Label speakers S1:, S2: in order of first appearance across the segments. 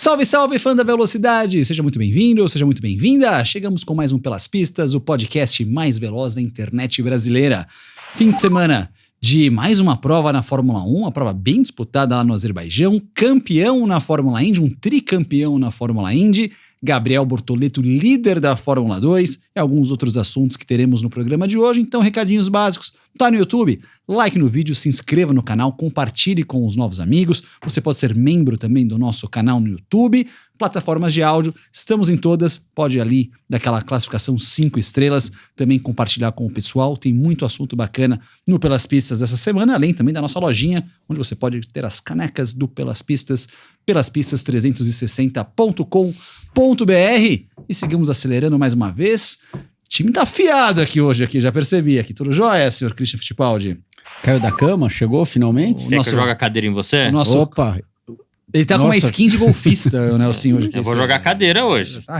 S1: Salve, salve, fã da velocidade! Seja muito bem-vindo, seja muito bem-vinda! Chegamos com mais um Pelas Pistas, o podcast mais veloz da internet brasileira. Fim de semana de mais uma prova na Fórmula 1, uma prova bem disputada lá no Azerbaijão, campeão na Fórmula Indy, um tricampeão na Fórmula Indy, Gabriel Bortoleto, líder da Fórmula 2, e alguns outros assuntos que teremos no programa de hoje. Então, recadinhos básicos, tá no YouTube? Like no vídeo, se inscreva no canal, compartilhe com os novos amigos. Você pode ser membro também do nosso canal no YouTube. Plataformas de áudio, estamos em todas. Pode ir ali daquela classificação 5 estrelas, também compartilhar com o pessoal. Tem muito assunto bacana no Pelas Pistas dessa semana, além também da nossa lojinha, onde você pode ter as canecas do Pelas Pistas, pelaspistas360.com.br. E seguimos acelerando mais uma vez. O time tá afiado aqui, já percebi aqui. Tudo jóia, senhor Christian Fittipaldi?
S2: Caiu da cama? Chegou finalmente?
S3: Quer que eu jogue a cadeira em você?
S2: Opa!
S1: Ele tá com uma skin de golfista, o Nelson, hoje.
S3: Eu vou jogar cadeira hoje.
S1: Tá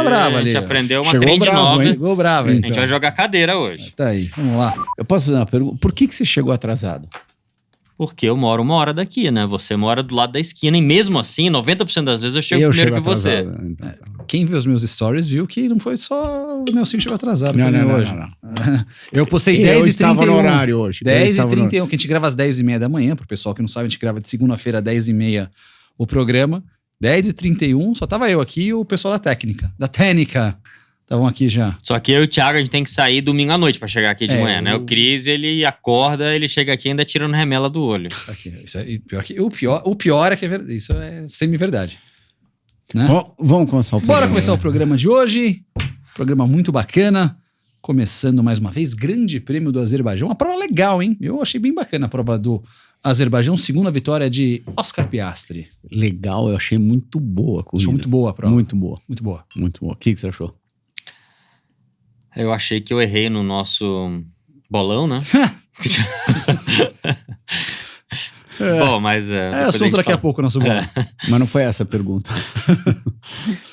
S1: bravo ali.
S3: A gente aprendeu uma
S2: Chegou
S3: trend
S2: bravo,
S3: nova.
S2: hein?
S1: Chegou bravo, hein?
S3: A gente vai jogar cadeira hoje.
S1: Tá aí, vamos lá.
S2: Eu posso fazer uma pergunta? Por que você chegou atrasado?
S3: Porque eu moro uma hora daqui, né? Você mora do lado da esquina. E mesmo assim, 90% das vezes eu chego primeiro que você.
S2: Atrasado, então.
S1: Quem viu os meus stories viu que não foi só o Nelson que chegou atrasado hoje.
S2: Não.
S1: Eu postei 10h31.
S2: Eu estava no horário hoje.
S1: 10h31, que a gente grava às 10h30 da manhã. Pro pessoal que não sabe, a gente grava de segunda-feira às 10h30 o programa. 10h31, só tava eu aqui e o pessoal da técnica. Estavam aqui já.
S3: Só que eu e o Thiago, a gente tem que sair domingo à noite pra chegar aqui de manhã, né? O Cris, ele acorda, ele chega aqui ainda tirando remela do olho.
S1: Aqui, isso é, o pior é que isso é semi-verdade. Né?
S2: Bom, vamos começar o programa.
S1: Bora começar o programa de hoje. Programa muito bacana. Começando mais uma vez, Grande Prêmio do Azerbaijão. Uma prova legal, hein? Eu achei bem bacana a prova do Azerbaijão. Segunda vitória de Oscar Piastri.
S2: Legal, eu achei muito boa a corrida.
S1: Achou muito boa a prova.
S2: Muito boa.
S1: Muito boa.
S2: Muito boa. O que você achou?
S3: Eu achei que eu errei no nosso bolão, né? Bom, mas...
S1: É assunto daqui a pouco, nosso bolão.
S2: Mas não foi essa a pergunta.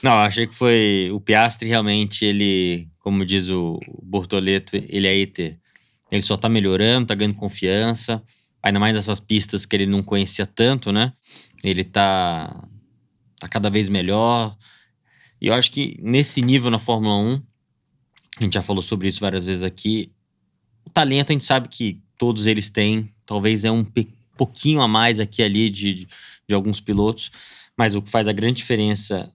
S3: Não, eu achei que foi... O Piastri realmente, ele... Como diz o Bortoleto, ele é ET. Ele só tá melhorando, tá ganhando confiança. Ainda mais nessas pistas que ele não conhecia tanto, né? Ele tá cada vez melhor. E eu acho que nesse nível na Fórmula 1, a gente já falou sobre isso várias vezes aqui, o talento a gente sabe que todos eles têm. Talvez é um pouquinho a mais aqui e ali de alguns pilotos. Mas o que faz a grande diferença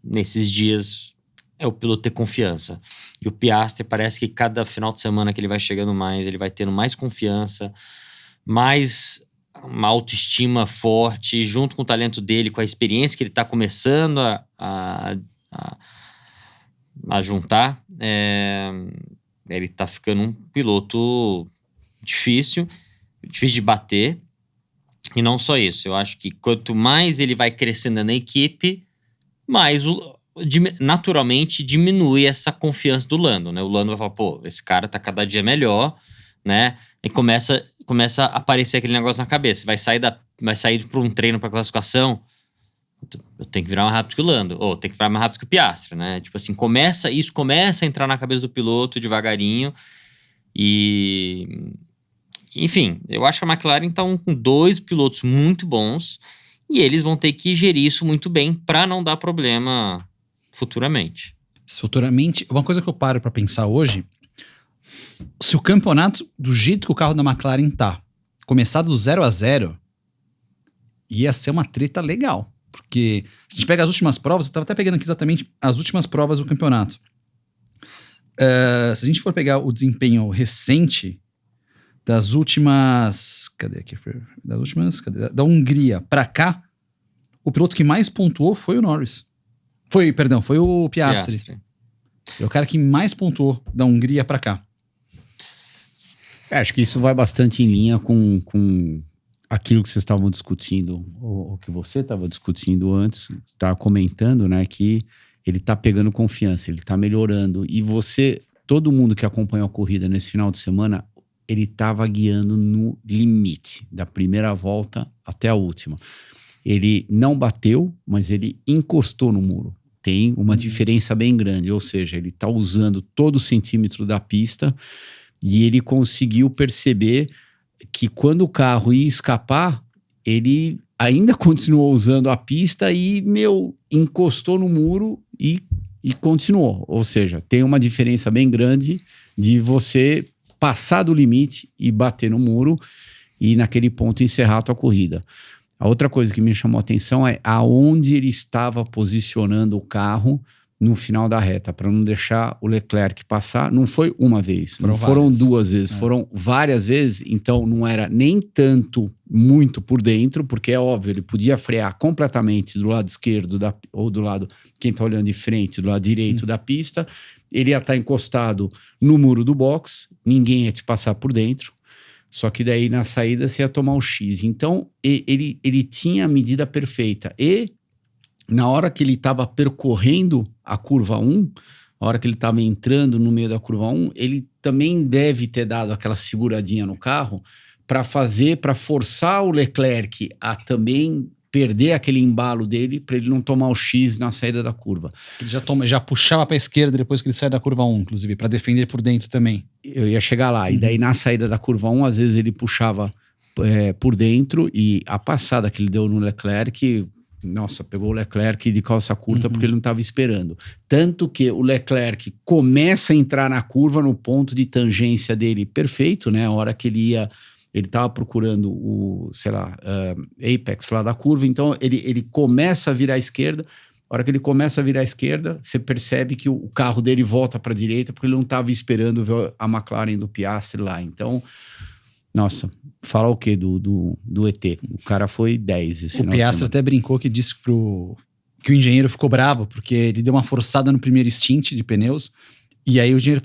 S3: nesses dias é o piloto ter confiança. E o Piastri parece que cada final de semana que ele vai chegando mais, ele vai tendo mais confiança, mais uma autoestima forte, junto com o talento dele, com a experiência que ele está começando a juntar. Ele está ficando um piloto difícil de bater. E não só isso, eu acho que quanto mais ele vai crescendo na equipe, mais naturalmente diminui essa confiança do Lando, né? O Lando vai falar, pô, esse cara tá cada dia melhor, né? E começa a aparecer aquele negócio na cabeça. Vai sair para um treino para classificação, eu tenho que virar mais rápido que o Lando, ou tem que virar mais rápido que o Piastri, né? Tipo assim, começa a entrar na cabeça do piloto devagarinho. E enfim, eu acho que a McLaren tá com 2 pilotos muito bons e eles vão ter que gerir isso muito bem para não dar problema futuramente.
S1: Uma coisa que eu paro pra pensar hoje, se o campeonato, do jeito que o carro da McLaren tá, começar do 0-0, ia ser uma treta legal. Porque se a gente pega as últimas provas, eu tava até pegando aqui exatamente as últimas provas do campeonato. Se a gente for pegar o desempenho recente das últimas... Da Hungria pra cá, o piloto que mais pontuou foi o Norris. Foi o Piastri. É o cara que mais pontuou da Hungria pra cá.
S2: Acho que isso vai bastante em linha com aquilo que vocês estavam discutindo, ou que você estava discutindo antes, estava comentando, né, que ele tá pegando confiança, ele tá melhorando. E todo mundo que acompanhou a corrida nesse final de semana, ele tava guiando no limite, da primeira volta até a última. Ele não bateu, mas ele encostou no muro. Tem uma diferença bem grande, ou seja, ele tá usando todo o centímetro da pista e ele conseguiu perceber que quando o carro ia escapar, ele ainda continuou usando a pista e, encostou no muro e continuou. Ou seja, tem uma diferença bem grande de você passar do limite e bater no muro e naquele ponto encerrar a tua corrida. A outra coisa que me chamou a atenção é aonde ele estava posicionando o carro no final da reta, para não deixar o Leclerc passar. Não foi uma vez, foram 2 vezes, foram várias vezes. Então não era nem tanto muito por dentro, porque é óbvio, ele podia frear completamente do lado esquerdo ou do lado, quem tá olhando de frente, do lado direito da pista. Ele ia estar encostado no muro do box, ninguém ia te passar por dentro. Só que daí na saída você ia tomar o X. Então ele tinha a medida perfeita. E na hora que ele estava percorrendo a curva 1, a hora que ele estava entrando no meio da curva 1, ele também deve ter dado aquela seguradinha no carro para forçar o Leclerc a também perder aquele embalo dele, para ele não tomar o X na saída da curva.
S1: Ele já puxava para a esquerda depois que ele sai da curva 1, inclusive, para defender por dentro também.
S2: Eu ia chegar lá. E daí na saída da curva 1, às vezes ele puxava por dentro, e a passada que ele deu no Leclerc... Nossa, pegou o Leclerc de calça curta porque ele não estava esperando. Tanto que o Leclerc começa a entrar na curva no ponto de tangência dele perfeito, né? A hora que ele estava procurando o, apex lá da curva, então ele começa a virar à esquerda. A hora que ele começa a virar à esquerda, você percebe que o carro dele volta para a direita porque ele não estava esperando ver a McLaren do Piastri lá. Então, nossa, fala o quê do ET? O cara foi 10 esse final de semana.
S1: O Piastri até brincou que disse que o engenheiro ficou bravo, porque ele deu uma forçada no primeiro stint de pneus, e aí o engenheiro,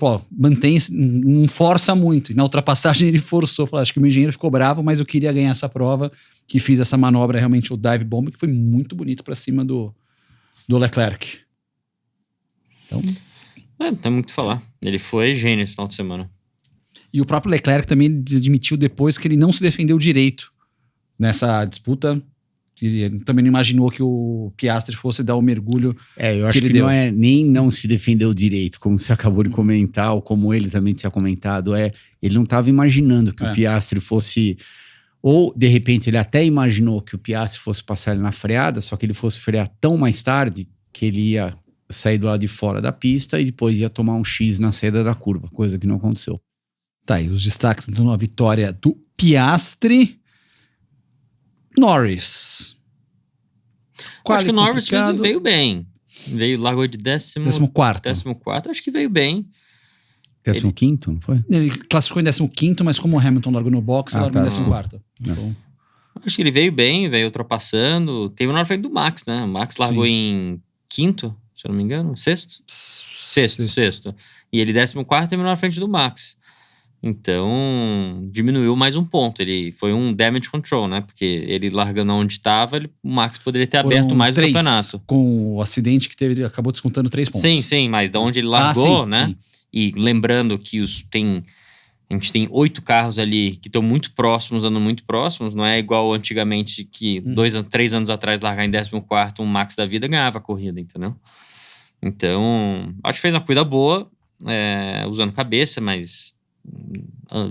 S1: não força muito. E na ultrapassagem ele forçou, falou, acho que o meu engenheiro ficou bravo, mas eu queria ganhar essa prova, que fiz essa manobra, realmente o dive bomb, que foi muito bonito pra cima do Leclerc. Então...
S3: não tem muito o que falar. Ele foi gênio esse final de semana.
S1: E o próprio Leclerc também admitiu depois que ele não se defendeu direito nessa disputa. Ele também não imaginou que o Piastri fosse dar o mergulho.
S2: Eu acho que não é nem não se defendeu direito, como você acabou de comentar, ou como ele também tinha comentado. Ele não estava imaginando que o Piastri fosse... Ou, de repente, ele até imaginou que o Piastri fosse passar ele na freada, só que ele fosse frear tão mais tarde que ele ia sair do lado de fora da pista e depois ia tomar um X na saída da curva, coisa que não aconteceu.
S1: Tá aí, os destaques então, na vitória do Piastri. Norris.
S3: Acho que o Norris veio bem. Largou de 14º. Acho que veio bem.
S2: 15º, não foi?
S1: Ele classificou em 15º, mas como o Hamilton largou no box, ele largou em 14º. Então...
S3: Acho que ele veio bem, veio ultrapassando. Teve uma hora frente do Max, né? O Max largou em 5º, se eu não me engano. Sexto. E ele 14º terminou na frente do Max. Então, diminuiu mais um ponto. Ele foi um damage control, né? Porque ele largando onde estava, o Max poderia ter aberto mais o campeonato.
S1: Com o acidente que teve, ele acabou descontando 3 pontos.
S3: Sim, mas de onde ele largou, né? Sim. E lembrando que a gente tem 8 carros ali que estão muito próximos, andando muito próximos. Não é igual antigamente que 3 anos atrás largar em 14º, um Max da vida ganhava a corrida, entendeu? Então, acho que fez uma corrida boa, usando cabeça, mas...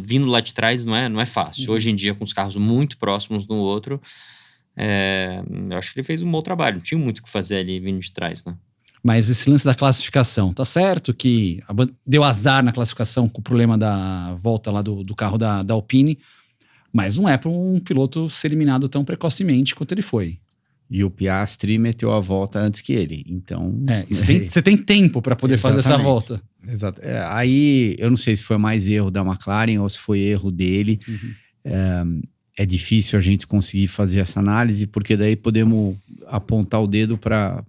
S3: vindo lá de trás não é fácil. Hoje em dia, com os carros muito próximos um do outro, eu acho que ele fez um bom trabalho. Não tinha muito o que fazer ali vindo de trás, né?
S1: Mas esse lance da classificação, tá certo que deu azar na classificação com o problema da volta lá do carro da Alpine, mas não é para um piloto ser eliminado tão precocemente quanto ele foi.
S2: E o Piastri meteu a volta antes que ele, então...
S1: Você tem tempo para poder fazer essa volta.
S2: Exato. Aí, eu não sei se foi mais erro da McLaren ou se foi erro dele. É difícil a gente conseguir fazer essa análise, porque daí podemos apontar o dedo para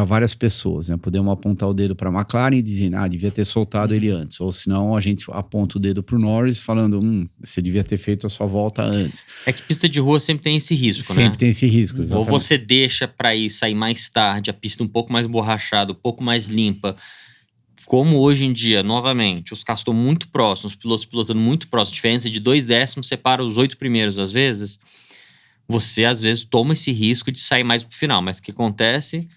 S2: várias pessoas, né? Podemos apontar o dedo para a McLaren e dizer, devia ter soltado ele antes. Ou senão a gente aponta o dedo para o Norris falando, você devia ter feito a sua volta antes.
S3: É que pista de rua sempre tem esse risco, né?
S2: Sempre tem esse risco, exatamente.
S3: Ou você deixa para sair mais tarde, a pista um pouco mais borrachada, um pouco mais limpa. Como hoje em dia, novamente, os carros estão muito próximos, os pilotos pilotando muito próximos, diferença de 2 décimos separa os 8 primeiros, às vezes, você às vezes toma esse risco de sair mais pro final. Mas o que acontece?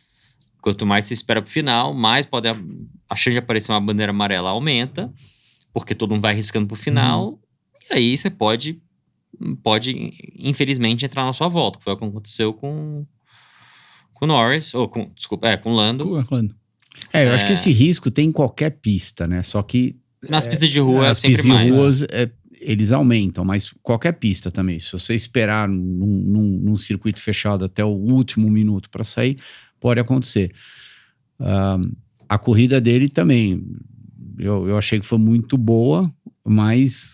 S3: Quanto mais você espera pro final, mais pode a chance de aparecer uma bandeira amarela aumenta, porque todo mundo vai arriscando pro final, e aí você pode pode, infelizmente, entrar na sua volta, que foi o que aconteceu com o Norris, ou com o Lando.
S2: Eu acho que esse risco tem em qualquer pista, né? Só que
S3: Nas pistas de rua é sempre
S2: pistas
S3: mais.
S2: de ruas, eles aumentam, mas qualquer pista também. Se você esperar num circuito fechado até o último minuto para sair, pode acontecer. A corrida dele também, eu achei que foi muito boa, mas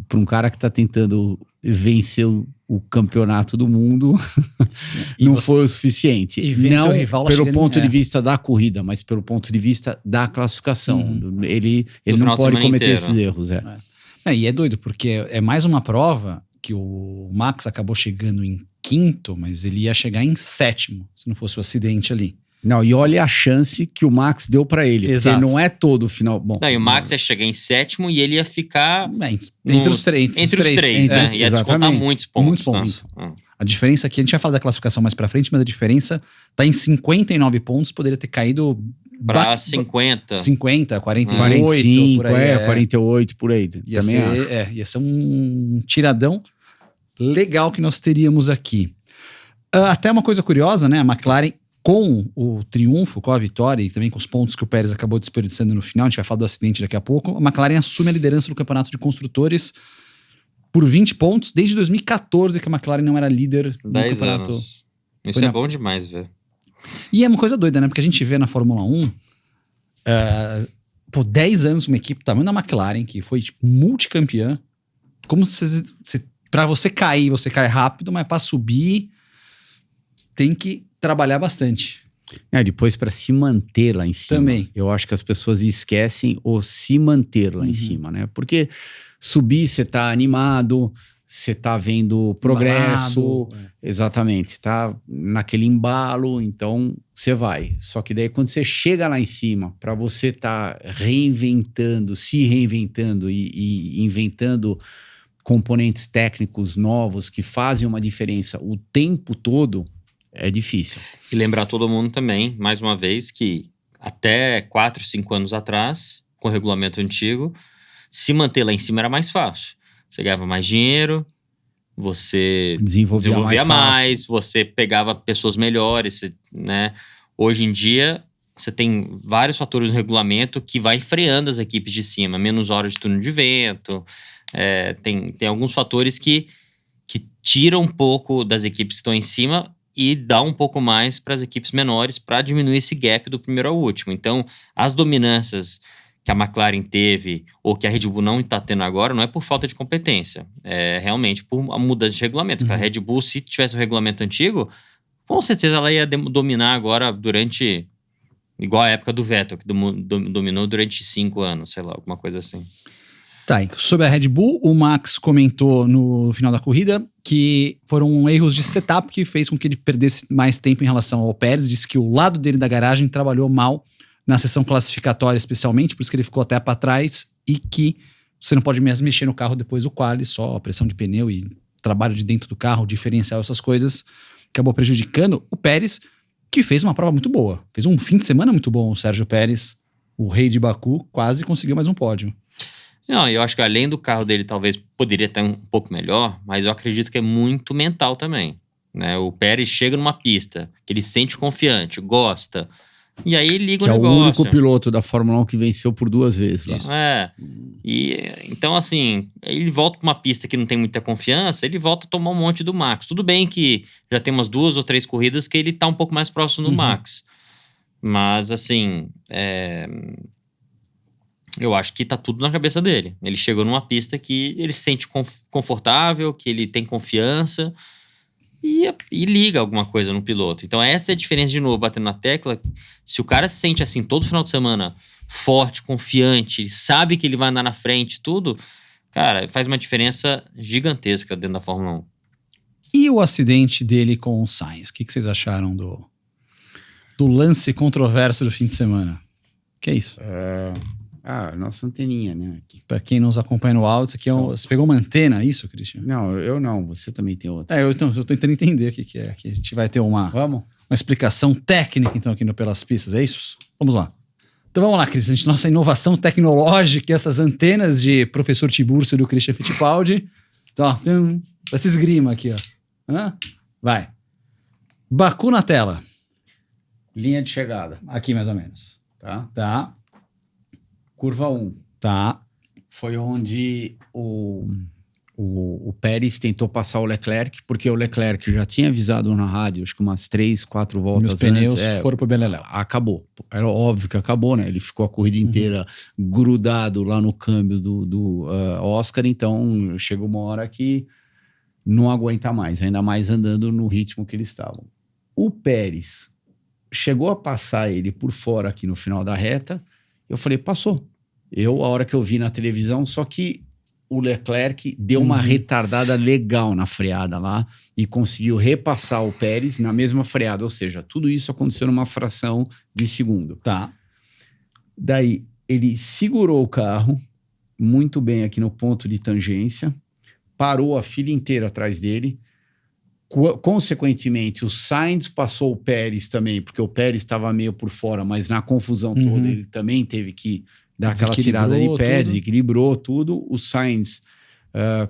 S2: para um cara que está tentando vencer o campeonato do mundo, não foi o suficiente. Não pelo ponto de vista da corrida, mas pelo ponto de vista da classificação. Ele não pode cometer esses erros.
S1: E é doido, porque é mais uma prova que o Max acabou chegando em quinto, mas ele ia chegar em sétimo, se não fosse o acidente ali.
S2: Não, e olha a chance que o Max deu pra ele.
S1: Exato.
S2: Porque não é todo o final. Bom,
S3: e o Max ia chegar em sétimo e ele ia ficar
S1: entre os três.
S3: Né? Ia descontar muitos pontos.
S1: A diferença aqui, a gente vai falar da classificação mais pra frente, mas a diferença tá em 59 pontos, poderia ter caído
S3: pra 50.
S1: 50, 48,
S2: 45,
S1: por aí,
S2: 48, por aí.
S1: Ia ser um tiradão legal que nós teríamos aqui. Até uma coisa curiosa, né? A McLaren, com o triunfo, com a vitória e também com os pontos que o Pérez acabou desperdiçando no final, a gente vai falar do acidente daqui a pouco, a McLaren assume a liderança do campeonato de construtores por 20 pontos, desde 2014 que a McLaren não era líder no
S3: 10
S1: campeonato.
S3: Anos. Isso é bom demais, velho.
S1: E é uma coisa doida, né? Porque a gente vê na Fórmula 1, 10 anos uma equipe tamanho da McLaren, que foi multicampeã, como se pra você cair, você cai rápido, mas pra subir tem que trabalhar bastante.
S2: Depois para se manter lá em cima.
S1: Também.
S2: Eu acho que as pessoas esquecem o se manter lá em cima, né? Porque subir, você tá animado, você tá vendo progresso. Exatamente. Você tá naquele embalo, então você vai. Só que daí quando você chega lá em cima, para você tá se reinventando e inventando componentes técnicos novos que fazem uma diferença o tempo todo, é difícil.
S3: E lembrar todo mundo também, mais uma vez, que até 4, 5 anos atrás, com o regulamento antigo, se manter lá em cima era mais fácil. Você ganhava mais dinheiro, você desenvolvia mais, você pegava pessoas melhores, né? Hoje em dia, você tem vários fatores no regulamento que vai freando as equipes de cima. Menos horas de túnel de vento, tem alguns fatores que tiram um pouco das equipes que estão em cima e dá um pouco mais para as equipes menores para diminuir esse gap do primeiro ao último. Então, as dominâncias que a McLaren teve ou que a Red Bull não está tendo agora não é por falta de competência, é realmente por a mudança de regulamento. Porque a Red Bull, se tivesse o regulamento antigo, com certeza ela ia dominar agora durante, igual a época do Vettel, que dominou durante 5 anos, sei lá, alguma coisa assim.
S1: Tá, sobre a Red Bull, o Max comentou no final da corrida que foram erros de setup que fez com que ele perdesse mais tempo em relação ao Pérez. Disse que o lado dele da garagem trabalhou mal na sessão classificatória especialmente, por isso que ele ficou até para trás, e que você não pode mesmo mexer no carro depois do quali, só a pressão de pneu e trabalho de dentro do carro, diferencial, essas coisas, acabou prejudicando o Pérez, que fez uma prova muito boa. Fez um fim de semana muito bom o Sérgio Pérez, o rei de Baku, quase conseguiu mais um pódio.
S3: Não, eu acho que além do carro dele talvez poderia estar um pouco melhor, mas eu acredito que é muito mental também, né? O Pérez chega numa pista que ele se sente confiante, gosta, e aí liga o negócio.
S2: É o único piloto da Fórmula 1 que venceu por 2 vezes lá.
S3: Então assim, ele volta para uma pista que não tem muita confiança, ele volta a tomar um monte do Max. Tudo bem que já tem umas 2 ou 3 corridas que ele tá um pouco mais próximo do Max, mas assim, eu acho que tá tudo na cabeça dele. Ele chegou numa pista que ele se sente confortável, que ele tem confiança e liga alguma coisa no piloto. Então essa é a diferença, de novo, batendo na tecla. Se o cara se sente assim todo final de semana, forte, confiante, ele sabe que ele vai andar na frente, tudo, cara, faz uma diferença gigantesca dentro da Fórmula 1.
S1: E o acidente dele com o Sainz? O que vocês acharam do lance controverso do fim de semana? Que é isso?
S2: Nossa anteninha, né? Aqui.
S1: Pra quem nos acompanha no áudio, isso aqui você pegou uma antena, isso, Christian?
S2: Não, eu não. Você também tem outra.
S1: Eu tô tentando entender o que é. Aqui a gente vai ter uma explicação técnica, então, aqui no Pelas Pistas, é isso? Vamos lá. Então vamos lá, Christian. Nossa inovação tecnológica, essas antenas de professor Tiburcio do Christian Fittipaldi. Então, Essa esgrima aqui, ó. Hã? Vai. Baku na tela.
S2: Linha de chegada,
S1: Aqui, mais ou menos.
S2: tá?
S1: Tá.
S2: Curva 1.
S1: Tá.
S2: Foi onde o Pérez tentou passar o Leclerc, porque o Leclerc já tinha avisado na rádio, acho que umas 3, 4 voltas
S1: Meus pneus
S2: antes.
S1: foram pro Beleléu.
S2: Acabou. Era óbvio que acabou, né? Ele ficou a corrida inteira grudado lá no câmbio do Oscar, então chegou uma hora que não aguenta mais, ainda mais andando no ritmo que eles estavam. O Pérez chegou a passar ele por fora aqui no final da reta, eu falei, passou. A hora que eu vi na televisão, só que o Leclerc deu uma retardada legal na freada lá e conseguiu repassar o Pérez na mesma freada, ou seja, tudo isso aconteceu numa fração de segundo.
S1: Tá.
S2: Daí, ele segurou o carro muito bem aqui no ponto de tangência, parou a fila inteira atrás dele. Consequentemente, o Sainz passou o Pérez também, porque o Pérez estava meio por fora, mas na confusão toda ele também teve que dar aquela tirada de pé, desequilibrou tudo. O Sainz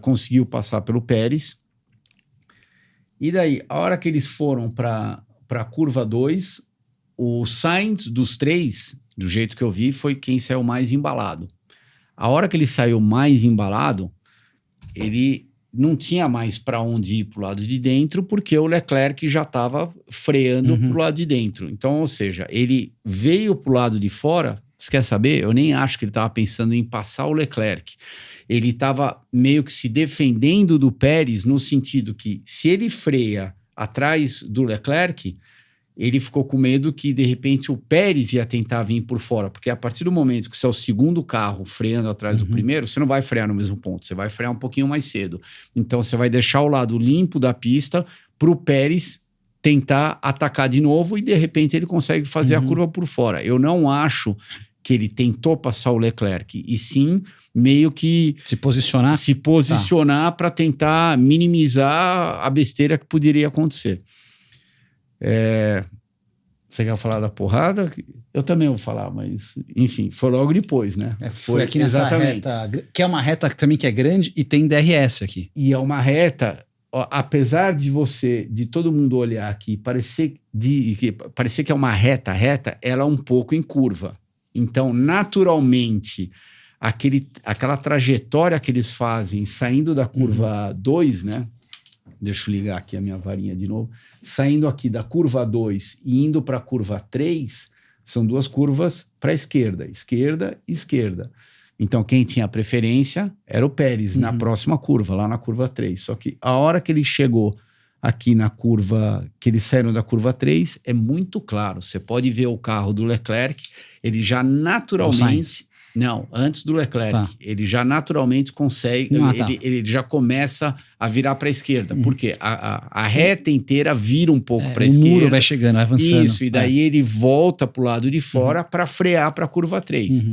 S2: conseguiu passar pelo Pérez. E daí, a hora que eles foram para a curva 2, o Sainz dos três, do jeito que eu vi, foi quem saiu mais embalado. A hora que ele saiu mais embalado, ele não tinha mais para onde ir para o lado de dentro, porque o Leclerc já estava freando para o lado de dentro. Então, ou seja, ele veio para o lado de fora. Você quer saber? Eu nem acho que ele estava pensando em passar o Leclerc. Ele estava meio que se defendendo do Pérez, no sentido que, se ele freia atrás do Leclerc, ele ficou com medo que, de repente, o Pérez ia tentar vir por fora, porque a partir do momento que você é o segundo carro freando atrás do primeiro, você não vai frear no mesmo ponto, você vai frear um pouquinho mais cedo. Então, você vai deixar o lado limpo da pista para o Pérez tentar atacar de novo e, de repente, ele consegue fazer a curva por fora. Eu não acho que ele tentou passar o Leclerc, e sim meio que
S1: se posicionar
S2: para tentar minimizar a besteira que poderia acontecer. Você quer falar da porrada? Eu também vou falar, mas enfim, foi logo depois, né?
S1: Foi aqui nessa reta, que é uma reta também que é grande e tem DRS aqui.
S2: E é uma reta, ó, apesar de todo mundo olhar aqui, parecer que é uma reta, ela é um pouco em curva. Então, naturalmente, aquela trajetória que eles fazem saindo da curva 2, né? Deixa eu ligar aqui a minha varinha de novo. Saindo aqui da curva 2 e indo para a curva 3, são duas curvas para a esquerda. Esquerda e esquerda. Então, quem tinha preferência era o Pérez na próxima curva, lá na curva 3. Só que a hora que ele chegou aqui na curva, que eles saíram da curva 3, é muito claro. Você pode ver o carro do Leclerc, ele já naturalmente... Não, antes do Leclerc. Tá. Ele já naturalmente consegue, ele já começa a virar para a esquerda. Porque a reta inteira vira um pouco para a esquerda. O muro
S1: vai chegando, vai avançando.
S2: Isso, e daí ele volta para o lado de fora para frear para a curva 3.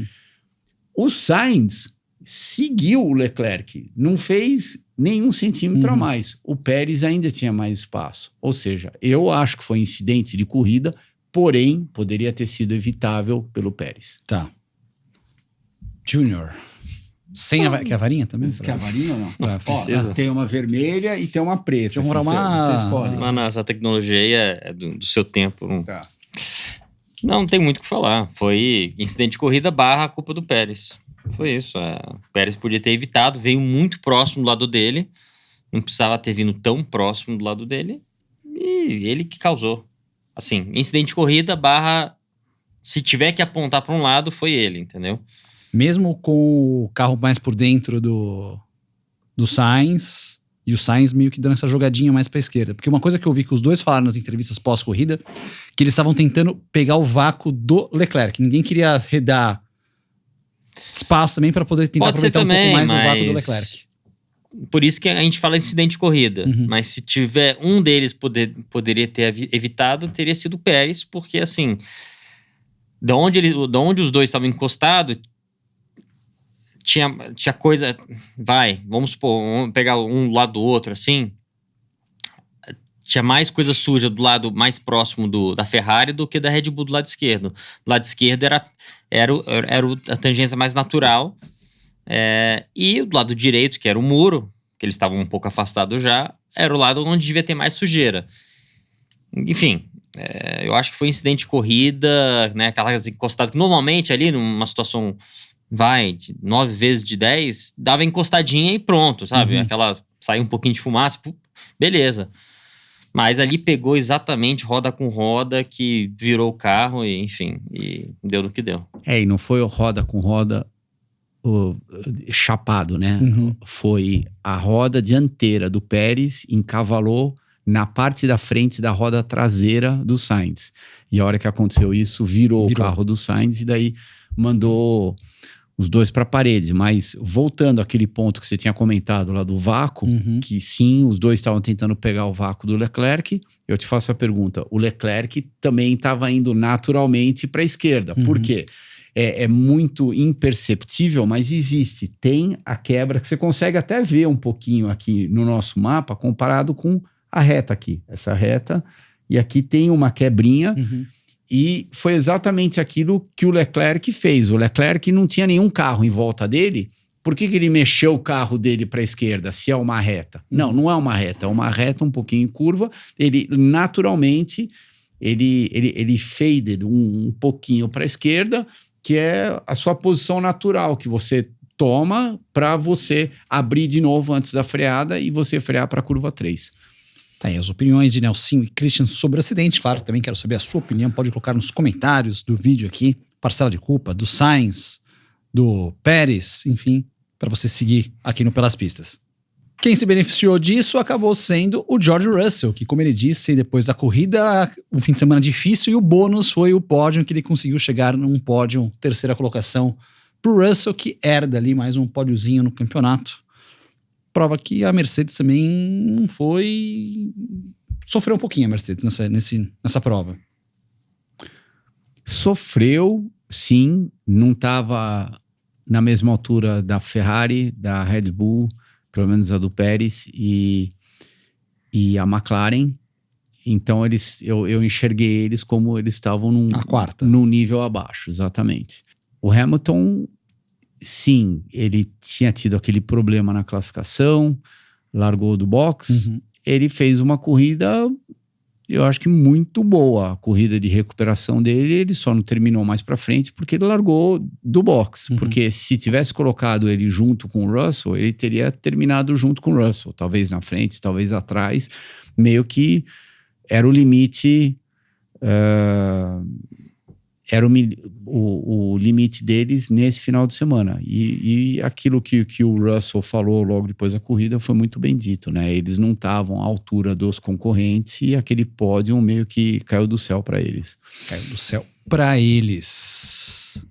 S2: O Sainz seguiu o Leclerc, não fez nenhum centímetro a mais. O Pérez ainda tinha mais espaço. Ou seja, eu acho que foi incidente de corrida, porém, poderia ter sido evitável pelo Pérez.
S1: Tá. Júnior. Sem a varinha também?
S2: Quer a varinha ou não?
S3: Precisa.
S2: Tem uma vermelha e tem uma preta. Você escolhe.
S3: Mano, essa tecnologia aí é do seu tempo.
S2: Tá.
S3: Não tem muito o que falar. Foi incidente de corrida / culpa do Pérez. Foi isso. O Pérez podia ter evitado, veio muito próximo do lado dele. Não precisava ter vindo tão próximo do lado dele. E ele que causou. Assim, incidente de corrida / se tiver que apontar para um lado, foi ele, entendeu?
S1: Mesmo com o carro mais por dentro do Sainz, e o Sainz meio que dando essa jogadinha mais pra esquerda. Porque uma coisa que eu vi que os dois falaram nas entrevistas pós-corrida, que eles estavam tentando pegar o vácuo do Leclerc. Ninguém queria dar espaço também para poder tentar aproveitar um pouco mais o vácuo do Leclerc.
S3: Por isso que a gente fala incidente de corrida. Mas se tiver um deles poderia ter evitado, teria sido o Pérez, porque assim, de onde os dois estavam encostados, tinha coisa... Vamos supor, vamos pegar um lado do outro, assim. Tinha mais coisa suja do lado mais próximo da Ferrari do que da Red Bull do lado esquerdo. Do lado esquerdo era a tangência mais natural. E do lado direito, que era o muro, que eles estavam um pouco afastados já, era o lado onde devia ter mais sujeira. Enfim, eu acho que foi um incidente de corrida, né? Aquelas encostadas que normalmente ali, numa situação, de 9 vezes de 10, dava encostadinha e pronto, sabe? Aquela, saiu um pouquinho de fumaça, beleza. Mas ali pegou exatamente roda com roda, que virou o carro e, enfim, e deu no que deu.
S2: E não foi o roda com roda chapado, né? Foi a roda dianteira do Pérez encavalou na parte da frente da roda traseira do Sainz. E a hora que aconteceu isso, virou. O carro do Sainz e daí mandou os dois para a parede. Mas voltando àquele ponto que você tinha comentado lá do vácuo, que sim, os dois estavam tentando pegar o vácuo do Leclerc, eu te faço a pergunta, o Leclerc também estava indo naturalmente para a esquerda. Por quê? É muito imperceptível, mas existe. Tem a quebra que você consegue até ver um pouquinho aqui no nosso mapa, comparado com a reta aqui. Essa reta, e aqui tem uma quebrinha, e foi exatamente aquilo que o Leclerc fez. O Leclerc não tinha nenhum carro em volta dele. Por que ele mexeu o carro dele para a esquerda, se é uma reta? Não é uma reta. É uma reta um pouquinho em curva. Ele, naturalmente, ele faded um pouquinho para a esquerda, que é a sua posição natural, que você toma para você abrir de novo antes da freada e você frear para a curva 3.
S1: Tá aí as opiniões de Nelsinho e Christian sobre o acidente. Claro, também quero saber a sua opinião. Pode colocar nos comentários do vídeo aqui. Parcela de culpa do Sainz, do Pérez, enfim, para você seguir aqui no Pelas Pistas. Quem se beneficiou disso acabou sendo o George Russell, que, como ele disse, depois da corrida, um fim de semana difícil, e o bônus foi o pódio, que ele conseguiu chegar num pódio, terceira colocação pro Russell, que herda ali mais um pódiozinho no campeonato. Prova que a Mercedes também não foi... Sofreu um pouquinho a Mercedes nessa prova.
S2: Sofreu, sim, não estava na mesma altura da Ferrari, da Red Bull, pelo menos a do Pérez e a McLaren. Então eu enxerguei eles como eles estavam num nível abaixo, exatamente. O Hamilton, sim, ele tinha tido aquele problema na classificação, largou do box, ele fez uma corrida, eu acho que muito boa. A corrida de recuperação dele, ele só não terminou mais pra frente porque ele largou do box. Porque se tivesse colocado ele junto com o Russell, ele teria terminado junto com o Russell. Talvez na frente, talvez atrás. Meio que era o limite... era o limite deles nesse final de semana. E aquilo que o Russell falou logo depois da corrida foi muito bem dito, né? Eles não estavam à altura dos concorrentes e aquele pódio meio que caiu do céu para eles.
S1: Caiu do céu para eles.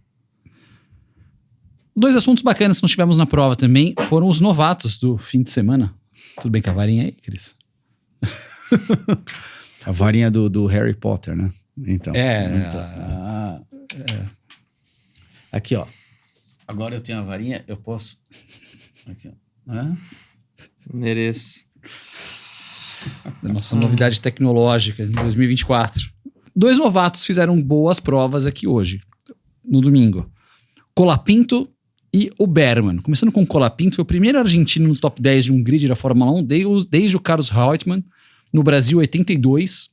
S1: Dois assuntos bacanas que nós tivemos na prova também foram os novatos do fim de semana. Tudo bem com a varinha aí, Cris?
S2: A varinha do Harry Potter, né? Então, aqui, ó. Agora eu tenho a varinha, eu posso... Aqui, ó.
S3: Mereço.
S1: Nossa novidade tecnológica em 2024. Dois novatos fizeram boas provas aqui hoje, no domingo. Colapinto e o Berman. Começando com o Colapinto, foi o primeiro argentino no top 10 de um grid da Fórmula 1 desde o Carlos Reutemann, no Brasil 82.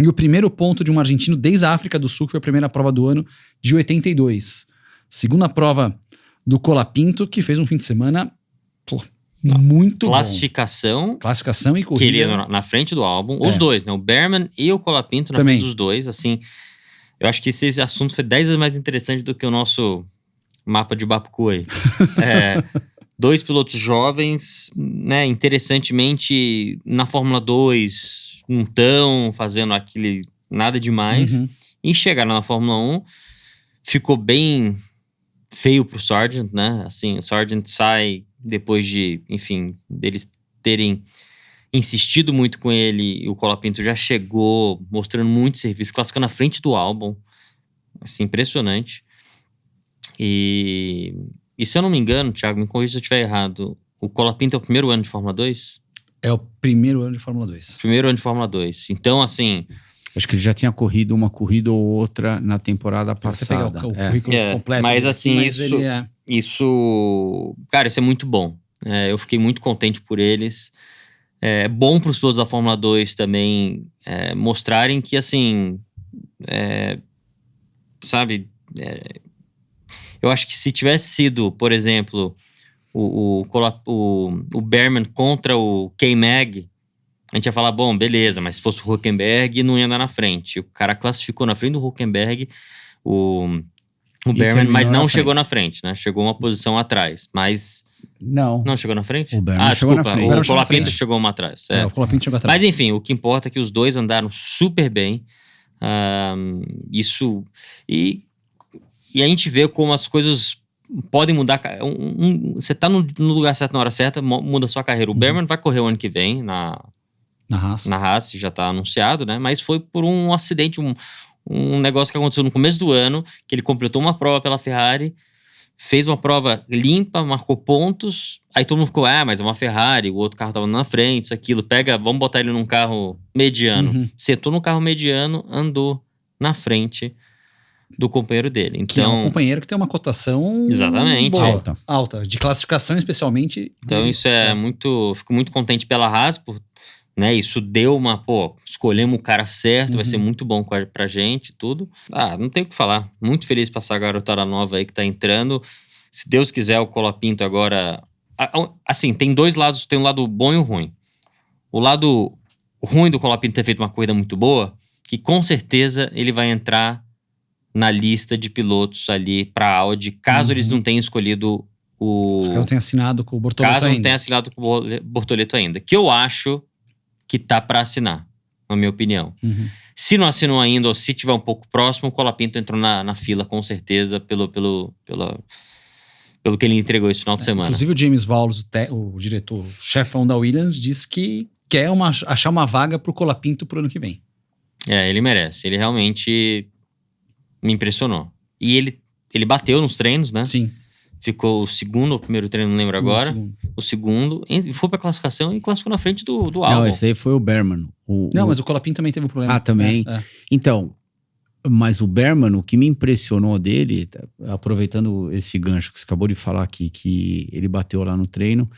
S1: E o primeiro ponto de um argentino desde a África do Sul, que foi a primeira prova do ano, de 82. Segunda prova do Colapinto, que fez um fim de semana muito
S3: Classificação
S1: bom. Classificação e corrida.
S3: Que ele ia na frente do álbum. Os dois, né? O Berman e o Colapinto na
S1: também.
S3: Frente dos dois. Assim, eu acho que esse assunto foi 10 vezes mais interessante do que o nosso mapa de Bapucu aí. Dois pilotos jovens, né? Interessantemente, na Fórmula 2... não tão fazendo aquele nada demais, e chegaram na Fórmula 1, ficou bem feio pro Sargent, né? Assim, o Sargent sai depois de, enfim, deles terem insistido muito com ele, e o Colapinto já chegou mostrando muito serviço, classificando na frente do álbum, assim, impressionante. E se eu não me engano, Thiago, me corrija se eu estiver errado, o Colapinto é o primeiro ano de Fórmula 2?
S1: É o primeiro ano de Fórmula 2.
S3: Primeiro ano de Fórmula 2. Então, assim...
S2: Acho que ele já tinha corrido uma corrida ou outra na temporada passada.
S1: Você pegar o currículo completo.
S3: Mas, assim,
S1: mas
S3: isso... Cara, isso é muito bom. Eu fiquei muito contente por eles. É bom para os pilotos da Fórmula 2 também mostrarem que, assim, sabe, eu acho que se tivesse sido, por exemplo, o Behrman contra o K-Mag, a gente ia falar, bom, beleza, mas se fosse o Hülkenberg, não ia andar na frente. O cara classificou na frente do Hülkenberg, o Behrman, mas não chegou na frente, né? Chegou uma posição atrás, mas...
S2: Não
S3: chegou na frente?
S2: O Behrman chegou na frente.
S3: O Colapinto chegou uma atrás.
S1: O Colapinto chegou atrás.
S3: Mas enfim, o que importa é que os dois andaram super bem. Isso... E a gente vê como as coisas podem mudar. Você tá no lugar certo na hora certa, muda a sua carreira. O Behrman vai correr o ano que vem na Haas, já tá anunciado, né? Mas foi por um acidente, um negócio que aconteceu no começo do ano, que ele completou uma prova pela Ferrari, fez uma prova limpa, marcou pontos, aí todo mundo ficou, mas é uma Ferrari, o outro carro tava na frente, isso, aquilo, vamos botar ele num carro mediano. Sentou no carro mediano, andou na frente do companheiro dele. Então,
S1: que é um companheiro que tem uma cotação
S3: exatamente
S1: alta, de classificação especialmente.
S3: Então isso fico muito contente pela Haas, né, isso deu escolhemos o cara certo, vai ser muito bom pra gente e tudo. Não tem o que falar, muito feliz pra essa garotada nova aí que tá entrando. Se Deus quiser, o Colapinto agora... Assim, tem dois lados, tem um lado bom e o ruim. O lado ruim do Colapinto ter feito uma corrida muito boa, que com certeza ele vai entrar na lista de pilotos ali pra Audi, caso eles não tenham escolhido
S1: Os caras não tenham assinado com o Bortoleto ainda.
S3: Caso não tenha assinado com o Bortoleto ainda, que eu acho que tá pra assinar, na minha opinião. Se não assinou ainda, ou se tiver um pouco próximo, o Colapinto entrou na fila, com certeza, pelo que ele entregou esse final de semana.
S1: Inclusive o James Vowles, o diretor, chefão da Williams, disse que quer achar uma vaga pro Colapinto pro ano que vem.
S3: Ele merece. Ele realmente me impressionou. E ele bateu nos treinos, né?
S1: Sim.
S3: Ficou o segundo ou o primeiro treino, não lembro agora. O segundo. Foi pra classificação e classificou na frente do Albon.
S2: Não, esse aí foi o Behrman.
S1: Mas o Colapinto também teve um problema.
S2: Também. Então, mas o Behrman, o que me impressionou dele, aproveitando esse gancho que você acabou de falar aqui, que ele bateu lá no treino,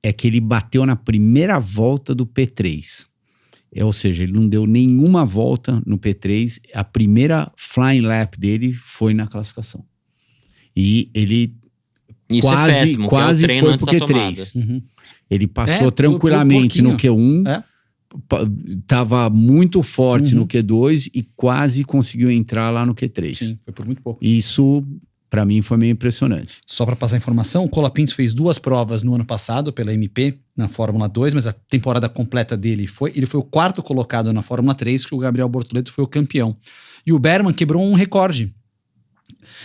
S2: é que ele bateu na primeira volta do P3. Ou seja, ele não deu nenhuma volta no P3. A primeira flying lap dele foi na classificação. E ele quase foi pro Q3. Ele passou tranquilamente no Q1, tava muito forte no Q2 e quase conseguiu entrar lá no Q3.
S1: Sim, foi por muito pouco.
S2: Isso, pra mim, foi meio impressionante.
S1: Só pra passar informação, o Colapinto fez 2 provas no ano passado pela MP, na Fórmula 2, mas a temporada completa dele ele foi o 4º colocado na Fórmula 3, que o Gabriel Bortoleto foi o campeão. E o Behrman quebrou um recorde.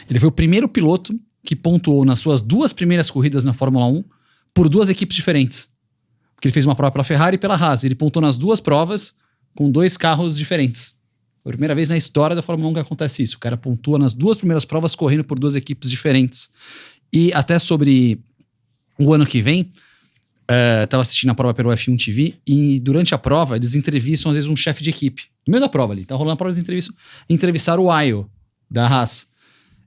S1: Ele foi o primeiro piloto que pontuou nas suas 2 primeiras corridas na Fórmula 1 por 2 equipes diferentes. Porque ele fez uma prova pela Ferrari e pela Haas. Ele pontuou nas 2 provas com 2 carros diferentes. Foi a primeira vez na história da Fórmula 1 que acontece isso. O cara pontua nas 2 primeiras provas correndo por 2 equipes diferentes. E até sobre o ano que vem, tava assistindo a prova pelo F1 TV e durante a prova eles entrevistam às vezes um chefe de equipe. No meio da prova ali, tá rolando a prova, eles entrevistaram o Ayo da Haas.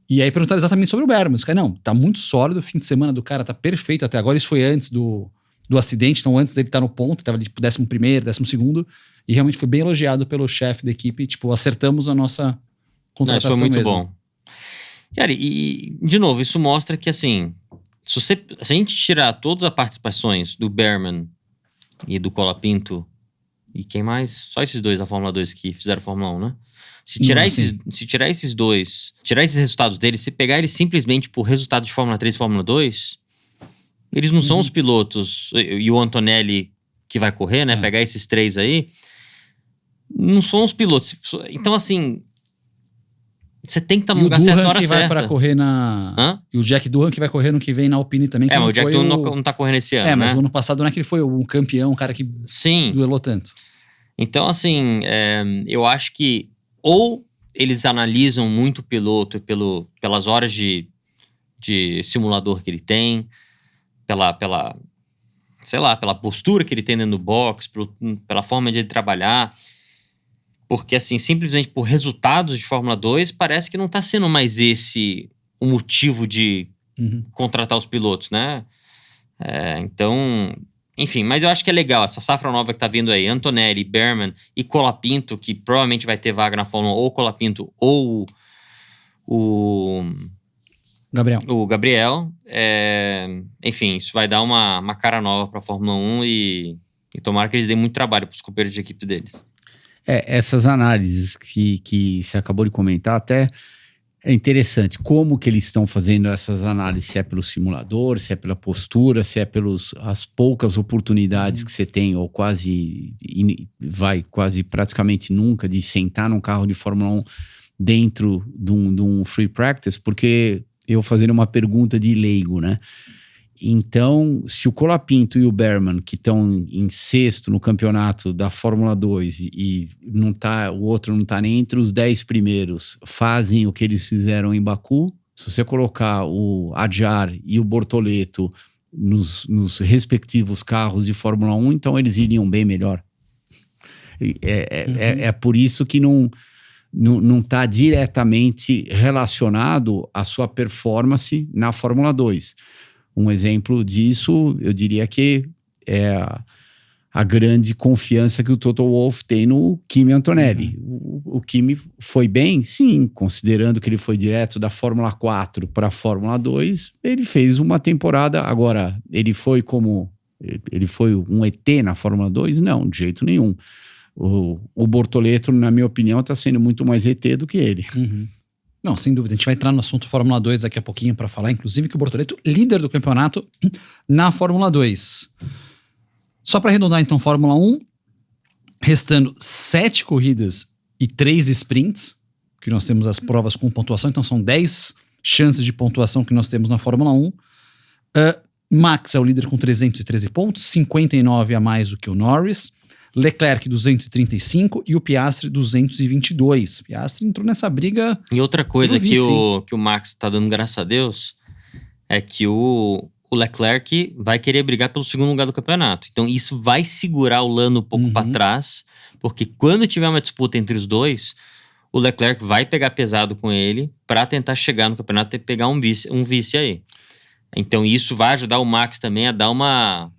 S1: E aí perguntaram exatamente sobre o Behrman. Os caras, não, tá muito sólido, o fim de semana do cara tá perfeito até agora. Isso foi antes do acidente, então antes dele estar no ponto, tava ali tipo 11º, 12º, e realmente foi bem elogiado pelo chefe da equipe, tipo, acertamos a nossa contratação.
S3: Isso foi muito
S1: mesmo.
S3: bom. Cara, e de novo, isso mostra que assim, se a gente tirar todas as participações do Behrman e do Colapinto, e quem mais? Só esses dois da Fórmula 2 que fizeram Fórmula 1, né? Se tirar esses dois, tirar esses resultados deles, se pegar eles simplesmente por resultados de Fórmula 3 e Fórmula 2, eles não são os pilotos, e o Antonelli que vai correr, né? Pegar esses 3 aí, não são os pilotos. Então, assim, você tem que estar no lugar certo na hora certa.
S1: Vai para correr E o Jack Doohan que vai correr no que vem na Alpine também.
S3: Mas o Jack Doohan não tá correndo esse ano,
S1: mas o ano passado não é que ele foi o campeão, o cara que duelou tanto.
S3: Então, assim, eu acho que ou eles analisam muito o piloto pelas horas de simulador que ele tem, pela postura que ele tem dentro do box, pela forma de ele trabalhar. Porque, assim, simplesmente por resultados de Fórmula 2, parece que não tá sendo mais esse o motivo de contratar os pilotos, né? Então, enfim, mas eu acho que é legal essa safra nova que tá vindo aí, Antonelli, Behrman e Colapinto, que provavelmente vai ter vaga na Fórmula 1, ou Colapinto ou o Gabriel. Enfim, isso vai dar uma cara nova pra Fórmula 1 e tomara que eles deem muito trabalho pros companheiros de equipe deles.
S2: Essas análises que você acabou de comentar, até é interessante como que eles estão fazendo essas análises, se é pelo simulador, se é pela postura, se é pelas as poucas oportunidades que você tem, ou quase praticamente nunca, de sentar num carro de Fórmula 1 dentro de um free practice, porque eu fazendo uma pergunta de leigo, né? Então, se o Colapinto e o Behrman, que estão em sexto no campeonato da Fórmula 2 e o outro não está nem entre os 10 primeiros, fazem o que eles fizeram em Baku, se você colocar o Adjar e o Bortoleto nos respectivos carros de Fórmula 1, então eles iriam bem melhor. É por isso que não está diretamente relacionado à sua performance na Fórmula 2. Um exemplo disso, eu diria que é a grande confiança que o Toto Wolff tem no Kimi Antonelli. O Kimi foi bem? Sim, considerando que ele foi direto da Fórmula 4 para a Fórmula 2, ele fez uma temporada. Agora, ele foi um ET na Fórmula 2? Não, de jeito nenhum. O Bortoleto, na minha opinião, está sendo muito mais ET do que ele.
S1: Não, sem dúvida. A gente vai entrar no assunto Fórmula 2 daqui a pouquinho para falar, inclusive, que o Bortoleto, líder do campeonato na Fórmula 2. Só para arredondar, então, Fórmula 1, restando 7 corridas e 3 sprints, que nós temos as provas com pontuação, então são 10 chances de pontuação que nós temos na Fórmula 1. Max é o líder com 313 pontos, 59 a mais do que o Norris. Leclerc 235 e o Piastri 222. Piastri entrou nessa briga.
S3: E outra coisa que o Max tá dando graças a Deus é que o Leclerc vai querer brigar pelo segundo lugar do campeonato. Então isso vai segurar o Lando um pouco para trás, porque quando tiver uma disputa entre os dois, o Leclerc vai pegar pesado com ele para tentar chegar no campeonato e pegar um vice aí. Então isso vai ajudar o Max também a dar uma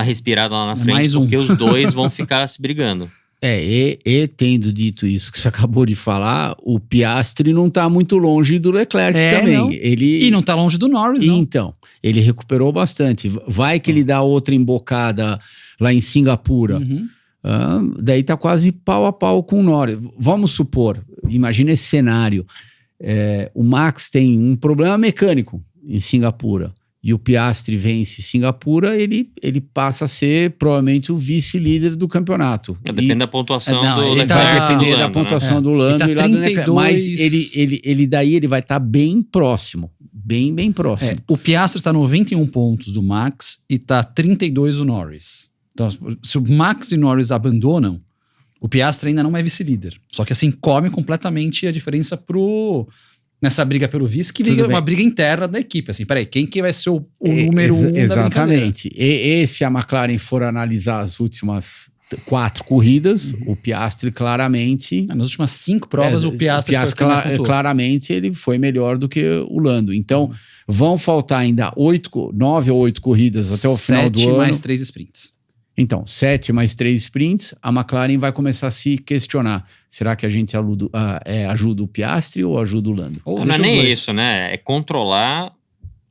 S3: respirada lá na frente, porque os dois vão ficar se brigando.
S2: E tendo dito isso que você acabou de falar, o Piastri não tá muito longe do Leclerc também.
S1: Não. E não tá longe do Norris, não.
S2: Então, ele recuperou bastante. Vai que ele dá outra embocada lá em Singapura. Daí tá quase pau a pau com o Norris. Vamos supor, imagina esse cenário. O Max tem um problema mecânico em Singapura. E o Piastri vence Singapura, ele passa a ser provavelmente o vice-líder do campeonato.
S3: Depende da pontuação do Leclerc.
S2: Vai depender da pontuação do Lando e lá do Leclerc. Mas ele vai estar bem próximo. Bem próximo.
S1: O Piastri tá 91 pontos do Max e tá 32 do Norris. Então, se o Max e o Norris abandonam, o Piastri ainda não é vice-líder. Só que assim, come completamente a diferença nessa briga pelo vice, que é uma briga interna da equipe. Assim, peraí, quem que vai ser o número 1 da brincadeira?
S2: Exatamente. E se a McLaren for analisar as últimas 4 corridas, o Piastri claramente...
S1: Nas últimas 5 provas, o Piastri
S2: claramente ele foi melhor do que o Lando. Então, vão faltar ainda 9 ou 8 corridas até o final do ano.
S1: 7 mais 3 sprints.
S2: Então, 7 mais 3 sprints, a McLaren vai começar a se questionar. Será que a gente ajuda o Piastri ou ajuda o Lando?
S3: Não é nem isso, né? É controlar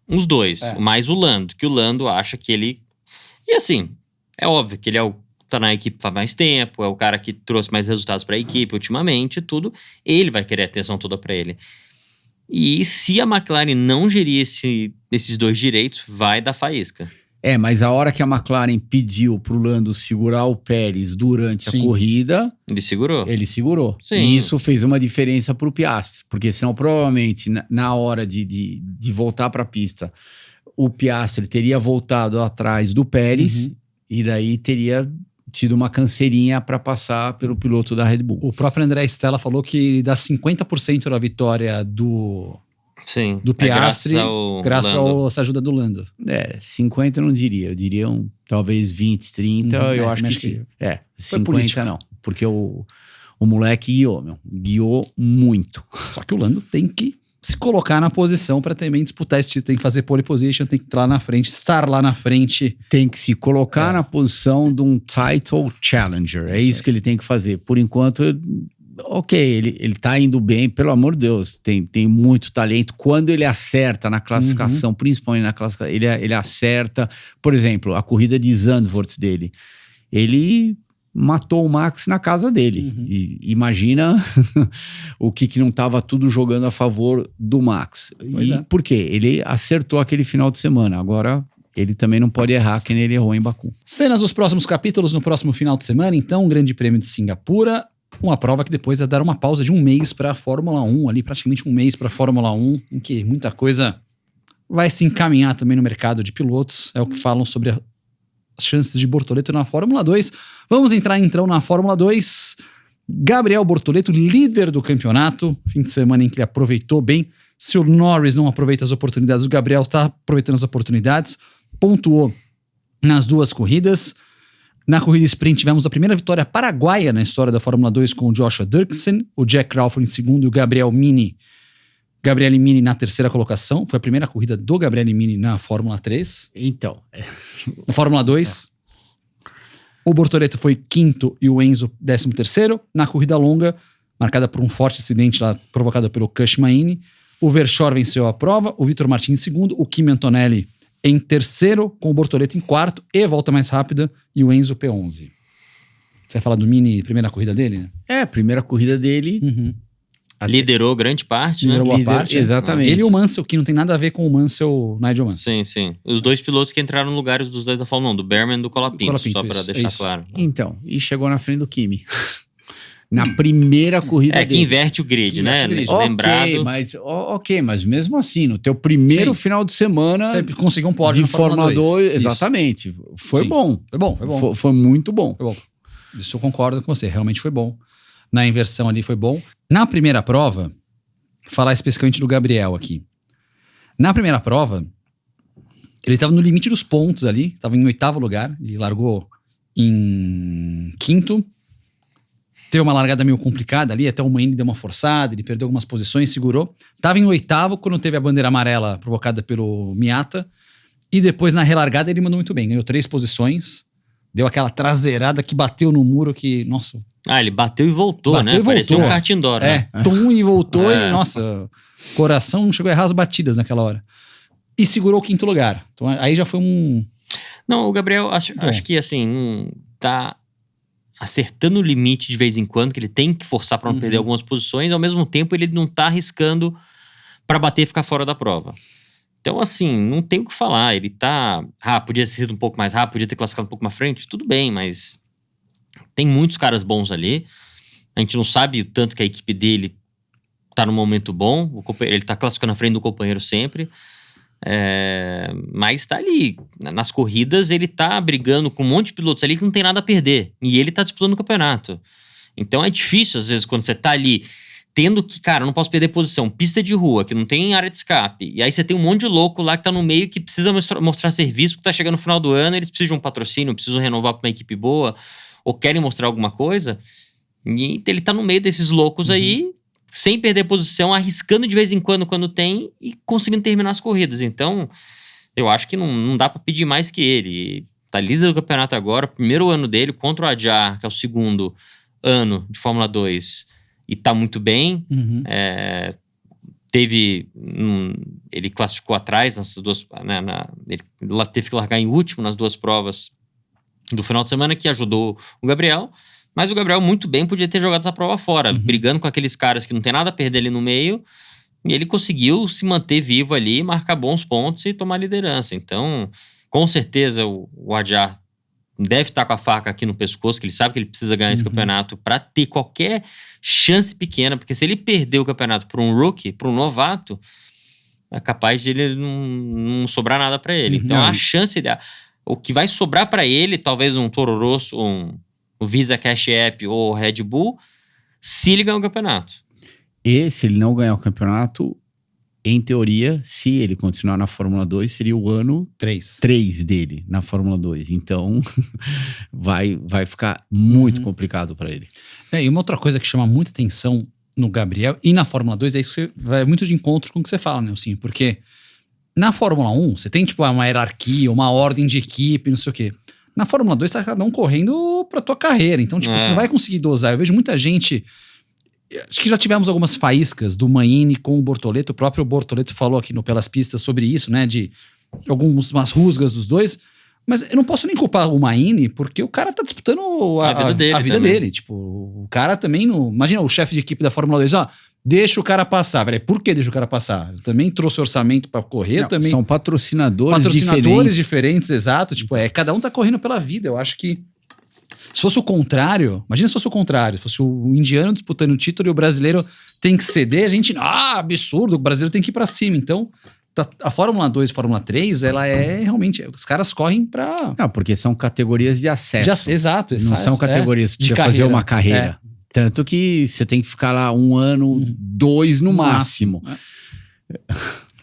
S3: os dois, mais o Lando, que o Lando acha que ele... E assim, é óbvio que ele tá na equipe faz mais tempo, é o cara que trouxe mais resultados para a equipe ultimamente e tudo. Ele vai querer a atenção toda para ele. E se a McLaren não gerir esses dois direitos, vai dar faísca.
S2: Mas a hora que a McLaren pediu pro Lando segurar o Pérez durante a corrida... Ele segurou.
S3: Sim.
S2: E isso fez uma diferença pro Piastri. Porque senão, provavelmente, na hora de voltar pra pista, o Piastri teria voltado atrás do Pérez e daí teria tido uma canseirinha para passar pelo piloto da Red Bull.
S1: O próprio André Stella falou que ele dá 50% da vitória do Piastri, graças à ajuda do Lando.
S2: 50 eu não diria. Eu diria talvez 20, 30, eu acho que sim. 50 não. Porque o moleque guiou muito.
S1: Só que o Lando tem que se colocar na posição para também disputar esse título. Tem que fazer pole position, tem que estar lá na frente, estar lá na frente.
S2: Tem que se colocar na posição de um title challenger. É isso que ele tem que fazer. Por enquanto, ok, ele tá indo bem, pelo amor de Deus. Tem muito talento. Quando ele acerta na classificação, principalmente na classificação, ele acerta. Por exemplo, a corrida de Zandvoort dele. Ele matou o Max na casa dele. E imagina o que não estava tudo jogando a favor do Max. Por quê? Ele acertou aquele final de semana. Agora, ele também não pode errar que nem ele errou em Baku.
S1: Cenas dos próximos capítulos no próximo final de semana. Então, o Grande Prêmio de Singapura. Uma prova que depois vai dar uma pausa de um mês para a Fórmula 1. Ali, praticamente um mês para a Fórmula 1. Em que muita coisa vai se encaminhar também no mercado de pilotos. É o que falam sobre as chances de Bortoleto na Fórmula 2. Vamos entrar então na Fórmula 2. Gabriel Bortoleto, líder do campeonato. Fim de semana em que ele aproveitou bem. Se o Norris não aproveita as oportunidades, o Gabriel está aproveitando as oportunidades. Pontuou nas 2 corridas. Na corrida sprint tivemos a primeira vitória paraguaia na história da Fórmula 2 com o Joshua Dirksen, o Jack Crawford em segundo e o Gabriele Mini na terceira colocação. Foi a primeira corrida do Gabriele Mini na Fórmula 3.
S2: Então.
S1: Na Fórmula 2. O Bortoleto foi quinto e o Enzo 13º. Na corrida longa, marcada por um forte acidente lá provocado pelo Kush Maini, o Verschoor venceu a prova, o Vitor Martins em segundo, o Kimi Antonelli em terceiro, com o Bortoleto em quarto e volta mais rápida, e o Enzo P11. Você vai falar do Mini, primeira corrida dele?
S2: Né? Primeira corrida dele.
S3: Liderou grande parte,
S1: Liderou
S3: né?
S1: boa parte.
S2: Exatamente.
S1: Ele e o Mansell, que não tem nada a ver com o Mansell, Nigel Mansell.
S3: Sim. Os 2 pilotos que entraram no lugares dos 2 da Fórmula 1, do Berman e do Colapinto, só para deixar claro.
S2: Então, e chegou na frente do Kimi. Na primeira corrida dele.
S3: Que inverte o grid, né? Lembrado.
S2: Mas mesmo assim, no teu primeiro final de semana...
S1: Você conseguiu um pódio
S2: de Fórmula 2. Exatamente. Foi bom. Foi muito bom.
S1: Foi bom. Isso eu concordo com você. Realmente foi bom. Na inversão ali foi bom. Na primeira prova, falar especificamente do Gabriel aqui. Na primeira prova, ele estava no limite dos pontos ali. Estava em 8º lugar. Ele largou em 5º. Teve uma largada meio complicada ali, até o Maini deu uma forçada, ele perdeu algumas posições, segurou. Tava em 8º quando teve a bandeira amarela provocada pelo Miata. E depois na relargada ele mandou muito bem, ganhou 3 posições. Deu aquela traseirada que bateu no muro que, nossa...
S3: ele bateu e voltou, né? Parecia um kart indoor, né?
S1: Tum e voltou e, nossa, coração não chegou a errar as batidas naquela hora. E segurou o 5º lugar. Então aí já foi um...
S3: Não, o Gabriel, acho que assim, tá acertando o limite de vez em quando, que ele tem que forçar para não perder algumas posições, ao mesmo tempo ele não tá arriscando para bater e ficar fora da prova. Então, assim, não tem o que falar. Ele tá... podia ter sido um pouco mais rápido, podia ter classificado um pouco mais frente, tudo bem, mas tem muitos caras bons ali. A gente não sabe o tanto que a equipe dele tá num momento bom, ele tá classificando na frente do companheiro sempre. Mas tá ali, nas corridas ele tá brigando com um monte de pilotos ali que não tem nada a perder, e ele tá disputando o campeonato. Então é difícil às vezes quando você tá ali tendo que, cara, não posso perder posição, pista de rua, que não tem área de escape, e aí você tem um monte de louco lá que tá no meio que precisa mostrar serviço, porque tá chegando no final do ano, eles precisam de um patrocínio, precisam renovar pra uma equipe boa, ou querem mostrar alguma coisa, e ele tá no meio desses loucos aí, sem perder posição, arriscando de vez em quando tem, e conseguindo terminar as corridas. Então, eu acho que não dá pra pedir mais que ele. Tá líder do campeonato agora, primeiro ano dele, contra o Adjar, que é o segundo ano de Fórmula 2, e tá muito bem. Ele classificou atrás nessas 2... ele teve que largar em último nas 2 provas do final de semana, que ajudou o Gabriel. Mas o Gabriel muito bem podia ter jogado essa prova fora, brigando com aqueles caras que não tem nada a perder ali no meio, e ele conseguiu se manter vivo ali, marcar bons pontos e tomar liderança. Então, com certeza o Adjar deve estar com a faca aqui no pescoço, que ele sabe que ele precisa ganhar esse campeonato para ter qualquer chance pequena, porque se ele perder o campeonato para um rookie, para um novato, é capaz de ele não sobrar nada para ele. Então, a chance, o que vai sobrar para ele, talvez um Toro Rosso, o Visa Cash App ou o Red Bull, se ele ganhar o campeonato.
S2: E se ele não ganhar o campeonato, em teoria, se ele continuar na Fórmula 2, seria o ano 3 dele na Fórmula 2. Então, vai ficar muito complicado para ele.
S1: E uma outra coisa que chama muita atenção no Gabriel e na Fórmula 2, é isso que vai muito de encontro com o que você fala, Nelsinho, porque na Fórmula 1, você tem tipo uma hierarquia, uma ordem de equipe, não sei o quê. Na Fórmula 2, tá cada um correndo pra tua carreira, então tipo, você não vai conseguir dosar. Eu vejo muita gente... Acho que já tivemos algumas faíscas do Maini com o Bortoleto. O próprio Bortoleto falou aqui no Pelas Pistas sobre isso, né? De umas rusgas dos dois. Mas eu não posso nem culpar o Maini, porque o cara tá disputando a vida dele. Tipo, o cara também não... Imagina o chefe de equipe da Fórmula 2, deixa o cara passar. Peraí, por que deixa o cara passar? Eu também trouxe orçamento pra correr. Também.
S2: São patrocinadores
S1: diferentes, exato. Tipo, cada um tá correndo pela vida. Eu acho que se fosse o contrário, imagina se fosse o contrário, se fosse o indiano disputando o título e o brasileiro tem que ceder, a gente, absurdo, o brasileiro tem que ir pra cima. Então, a Fórmula 2 e Fórmula 3, ela é realmente, os caras correm pra...
S2: Não, porque são categorias de acesso.
S1: Exato.
S2: Não são categorias pra você fazer uma carreira. Tanto que você tem que ficar lá 1 ano, 2 no máximo.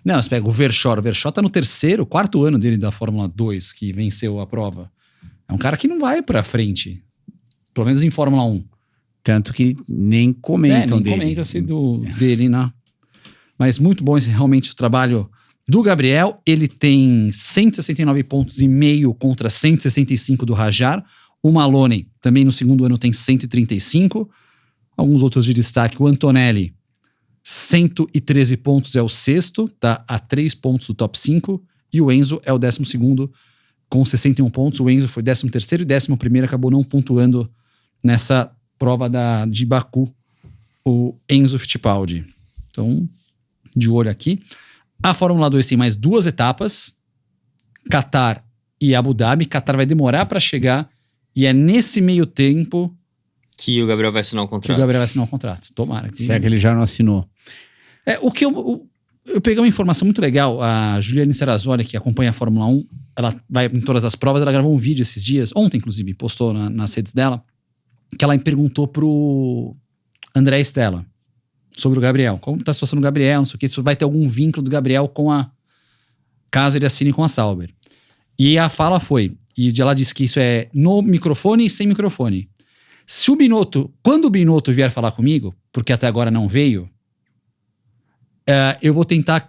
S1: Não, você pega o Verschoor tá no 4º ano dele da Fórmula 2, que venceu a prova. É um cara que não vai pra frente. Pelo menos em Fórmula 1.
S2: Tanto que nem comentam dele.
S1: Comenta-se dele, né? Mas muito bom realmente o trabalho do Gabriel. Ele tem 169,5 pontos contra 165 do Rajar. O Maloney também no 2º ano tem 135. Alguns outros de destaque. O Antonelli, 113 pontos, é o 6º. Tá a 3 pontos do top 5. E o Enzo é o 12º. Com 61 pontos, o Enzo foi 13º e 11º, acabou não pontuando nessa prova de Baku, o Enzo Fittipaldi. Então, de olho aqui. A Fórmula 2 tem mais 2 etapas, Qatar e Abu Dhabi. Qatar vai demorar para chegar e é nesse meio tempo
S3: que o Gabriel vai assinar o contrato.
S1: Tomara.
S2: Se é que ele já não assinou.
S1: O que eu peguei uma informação muito legal. A Juliane Serrazoli, que acompanha a Fórmula 1, ela vai em todas as provas, ela gravou um vídeo esses dias, ontem inclusive, postou nas redes dela, que ela perguntou pro André Stella sobre o Gabriel. Como tá a situação do Gabriel, não sei o que, se vai ter algum vínculo do Gabriel caso ele assine com a Sauber. E a fala foi, e ela disse que isso é no microfone e sem microfone. Se o Binotto, quando o Binotto vier falar comigo, porque até agora não veio, eu vou tentar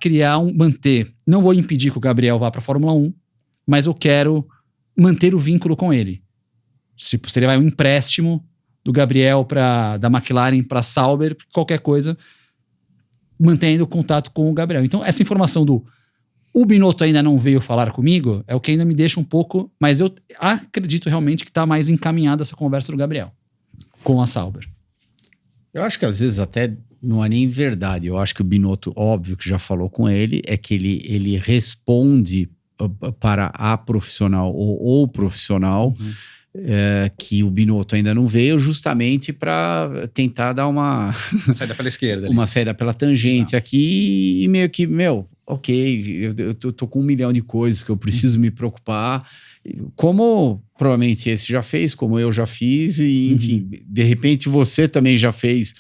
S1: manter, não vou impedir que o Gabriel vá para a Fórmula 1, mas eu quero manter o vínculo com ele. Se ele vai um empréstimo do Gabriel da McLaren para Sauber, qualquer coisa, mantendo o contato com o Gabriel. Então, essa informação o Binotto ainda não veio falar comigo, é o que ainda me deixa um pouco, mas eu acredito realmente que está mais encaminhada essa conversa do Gabriel com a Sauber.
S2: Eu acho que às vezes até não é nem verdade. Eu acho que o Binotto, óbvio que já falou com ele, é que ele responde para a profissional ou o profissional que o Binotto ainda não veio, justamente para tentar dar uma
S1: saída pela esquerda.
S2: Uma saída pela tangente aqui e meio que, ok, eu tô com 1 milhão de coisas que eu preciso me preocupar. Como provavelmente esse já fez, como eu já fiz, e enfim, de repente você também já fez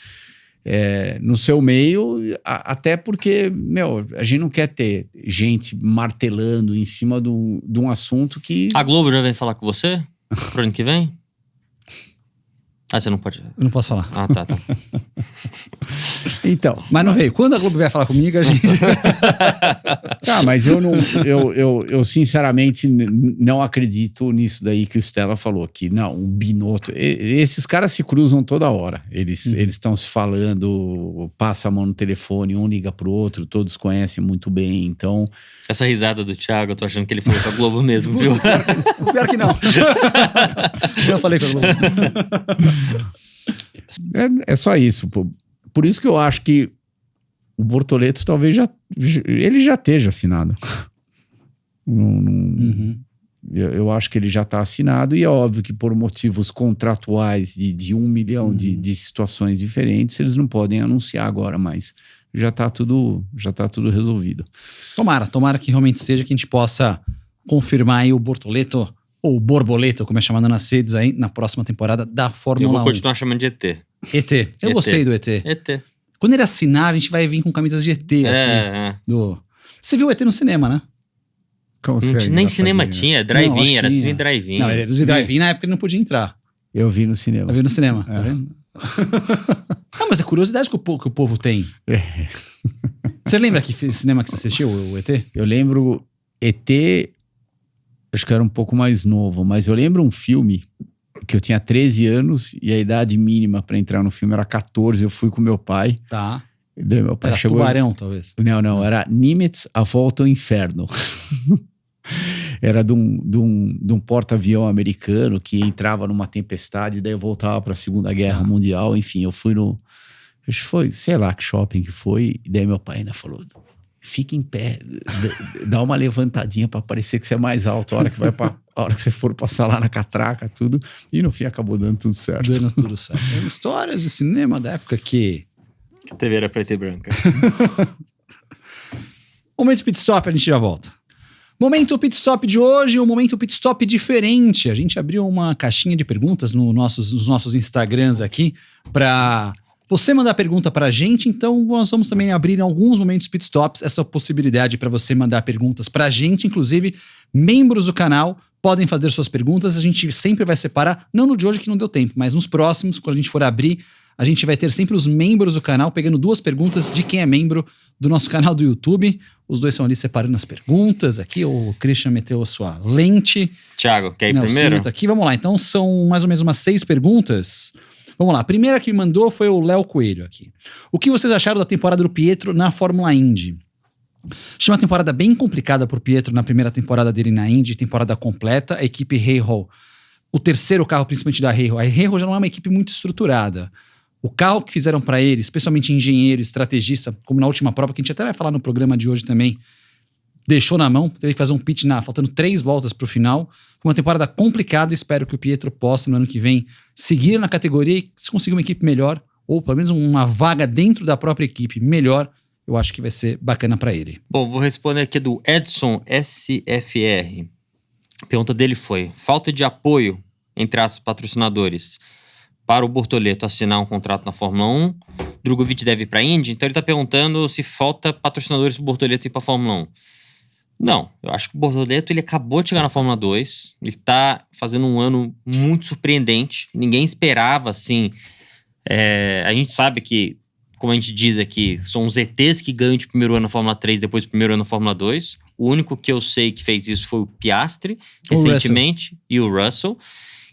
S2: no seu meio, até porque, a gente não quer ter gente martelando em cima de um assunto que...
S3: A Globo já vem falar com você pro ano que vem? Você não pode...
S1: Eu não posso falar.
S3: Tá.
S2: Então...
S1: Mas não veio. Quando a Globo vier falar comigo, a gente...
S2: Mas eu sinceramente não acredito nisso daí que o Stella falou, que não, o Binotto... Esses caras se cruzam toda hora. Eles estão se falando, passa a mão no telefone, um liga pro outro, todos conhecem muito bem, então...
S3: Essa risada do Thiago, eu tô achando que ele falou com a Globo mesmo, viu?
S1: Pior que não. Eu falei com a Globo.
S2: É só isso. Por isso que eu acho que o Bortoleto talvez ele já esteja assinado. Eu acho que ele já está assinado e é óbvio que por motivos contratuais de 1 milhão de situações diferentes, eles não podem anunciar agora, mas já está tudo resolvido.
S1: Tomara que realmente seja, que a gente possa confirmar aí o Bortoleto, ou o Borboleto, como é chamado nas redes aí, na próxima temporada da Fórmula 1.
S3: Eu vou continuar chamando de ET.
S1: ET. Eu gostei do ET.
S3: ET.
S1: Quando ele assinar, a gente vai vir com camisas de ET aqui. Você viu o ET no cinema, né?
S3: Nem cinema tinha, drive-in, era cine drive-in.
S1: Não, era drive-in, na época ele não podia entrar.
S2: Eu vi no cinema.
S1: Tá vendo? Não, mas é curiosidade que o povo tem. Você lembra que cinema que você assistiu, o ET?
S2: Eu lembro ET, acho que eu era um pouco mais novo, mas eu lembro um filme que eu tinha 13 anos e a idade mínima pra entrar no filme era 14. Eu fui com meu pai.
S1: Tá.
S2: E daí meu pai
S1: Era
S2: chegou...
S1: Tubarão, talvez.
S2: Não, era Nimitz, A Volta ao Inferno. Era de um porta-avião americano que entrava numa tempestade e daí voltava para a Segunda Guerra Mundial. Enfim, eu fui no... Acho que foi, sei lá que shopping que foi. E daí meu pai ainda falou, fica em pé, dá uma levantadinha para parecer que você é mais alto a hora que você for passar lá na catraca, tudo. E no fim acabou dando tudo certo.
S1: Dando tudo certo. Histórias de cinema da época que...
S3: A TV era preta e branca.
S1: Momento pit stop, a gente já volta. Momento pit stop de hoje, um momento pit stop diferente. A gente abriu uma caixinha de perguntas nos nossos Instagrams aqui para você mandar pergunta pra gente. Então nós vamos também abrir em alguns momentos pit stops essa possibilidade para você mandar perguntas pra gente. Inclusive, membros do canal podem fazer suas perguntas. A gente sempre vai separar, não no de hoje que não deu tempo, mas nos próximos, quando a gente for abrir, a gente vai ter sempre os membros do canal pegando 2 perguntas de quem é membro do nosso canal do YouTube. Os dois estão ali separando as perguntas aqui. O Christian meteu a sua lente.
S3: Thiago, quer ir
S1: Não,
S3: primeiro?
S1: Aqui, vamos lá. Então são mais ou menos umas 6 perguntas. Vamos lá. A primeira que me mandou foi o Léo Coelho aqui. O que vocês acharam da temporada do Pietro na Fórmula Indy? Achei uma temporada bem complicada pro Pietro na primeira temporada dele na Indy, temporada completa. A equipe Hail, o terceiro carro principalmente da Hail. A Hail já não é uma equipe muito estruturada. O carro que fizeram para ele, especialmente engenheiro, estrategista, como na última prova, que a gente até vai falar no programa de hoje também, deixou na mão, teve que fazer um pit faltando 3 voltas pro final. Foi uma temporada complicada, espero que o Pietro possa, no ano que vem, seguir na categoria e se conseguir uma equipe melhor, ou pelo menos uma vaga dentro da própria equipe melhor, eu acho que vai ser bacana para ele.
S3: Bom, vou responder aqui do Edson SFR. A pergunta dele foi, falta de apoio entre as patrocinadores para o Bortoleto assinar um contrato na Fórmula 1, Drogovic deve ir para a Indy, então ele está perguntando se falta patrocinadores para o Bortoleto ir para a Fórmula 1. Não, eu acho que o Bortoleto ele acabou de chegar na Fórmula 2, ele está fazendo um ano muito surpreendente, ninguém esperava assim, a gente sabe que, como a gente diz aqui, são os ETs que ganham de primeiro ano na Fórmula 3, depois do primeiro ano na Fórmula 2, o único que eu sei que fez isso foi o Piastri, recentemente, e o Russell.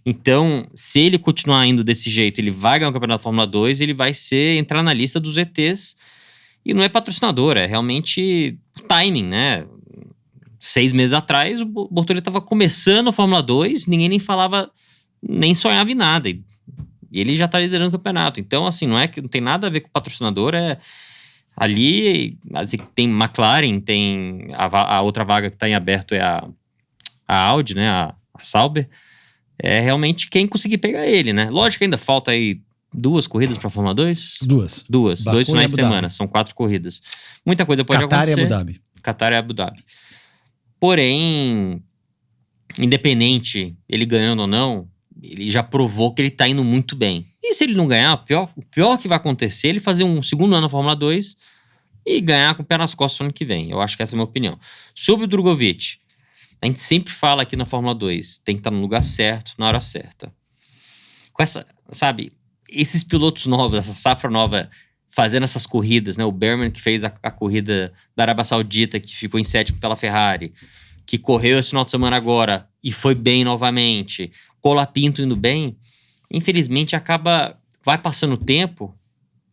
S3: Então, se ele continuar indo desse jeito, ele vai ganhar o campeonato da Fórmula 2, ele vai entrar na lista dos ETs. E não é patrocinador, é realmente o timing, né? 6 meses atrás, o Bortoleto estava começando a Fórmula 2, ninguém nem falava, nem sonhava em nada. E ele já está liderando o campeonato. Então, assim, não tem nada a ver com o patrocinador, ali tem McLaren, tem a outra vaga que está em aberto é a Audi, né? A Sauber. É realmente quem conseguir pegar ele, né? Lógico que ainda falta aí 2 corridas pra Fórmula 2? 2. 2 finais de semana, são 4 corridas. Muita coisa pode acontecer.
S1: Qatar e Abu Dhabi.
S3: Qatar e Abu Dhabi. Porém, independente ele ganhando ou não, ele já provou que ele tá indo muito bem. E se ele não ganhar, o pior que vai acontecer é ele fazer um segundo ano na Fórmula 2 e ganhar com o pé nas costas no ano que vem. Eu acho que essa é a minha opinião. Sobre o Drogovic, a gente sempre fala aqui na Fórmula 2, tem que estar no lugar certo, na hora certa. Com essa, sabe, esses pilotos novos, essa safra nova, fazendo essas corridas, né? O Berman que fez a corrida da Arábia Saudita, que ficou em 7º pela Ferrari, que correu esse final de semana agora e foi bem novamente, Colapinto indo bem, infelizmente vai passando o tempo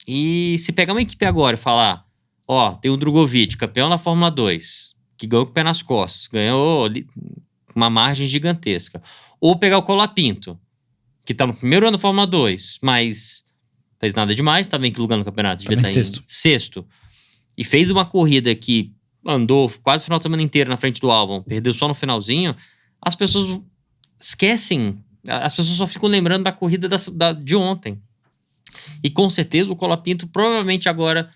S3: e se pegar uma equipe agora e falar, tem o Drogovic, campeão da Fórmula 2, que ganhou com o pé nas costas, ganhou uma margem gigantesca. Ou pegar o Colapinto, que tá no primeiro ano da Fórmula 2, mas fez nada demais, tava em que lugar no campeonato? Devia estar em sexto. E fez uma corrida que andou quase o final de semana inteiro na frente do Albon, perdeu só no finalzinho, as pessoas esquecem, as pessoas só ficam lembrando da corrida de ontem. E com certeza o Colapinto provavelmente agora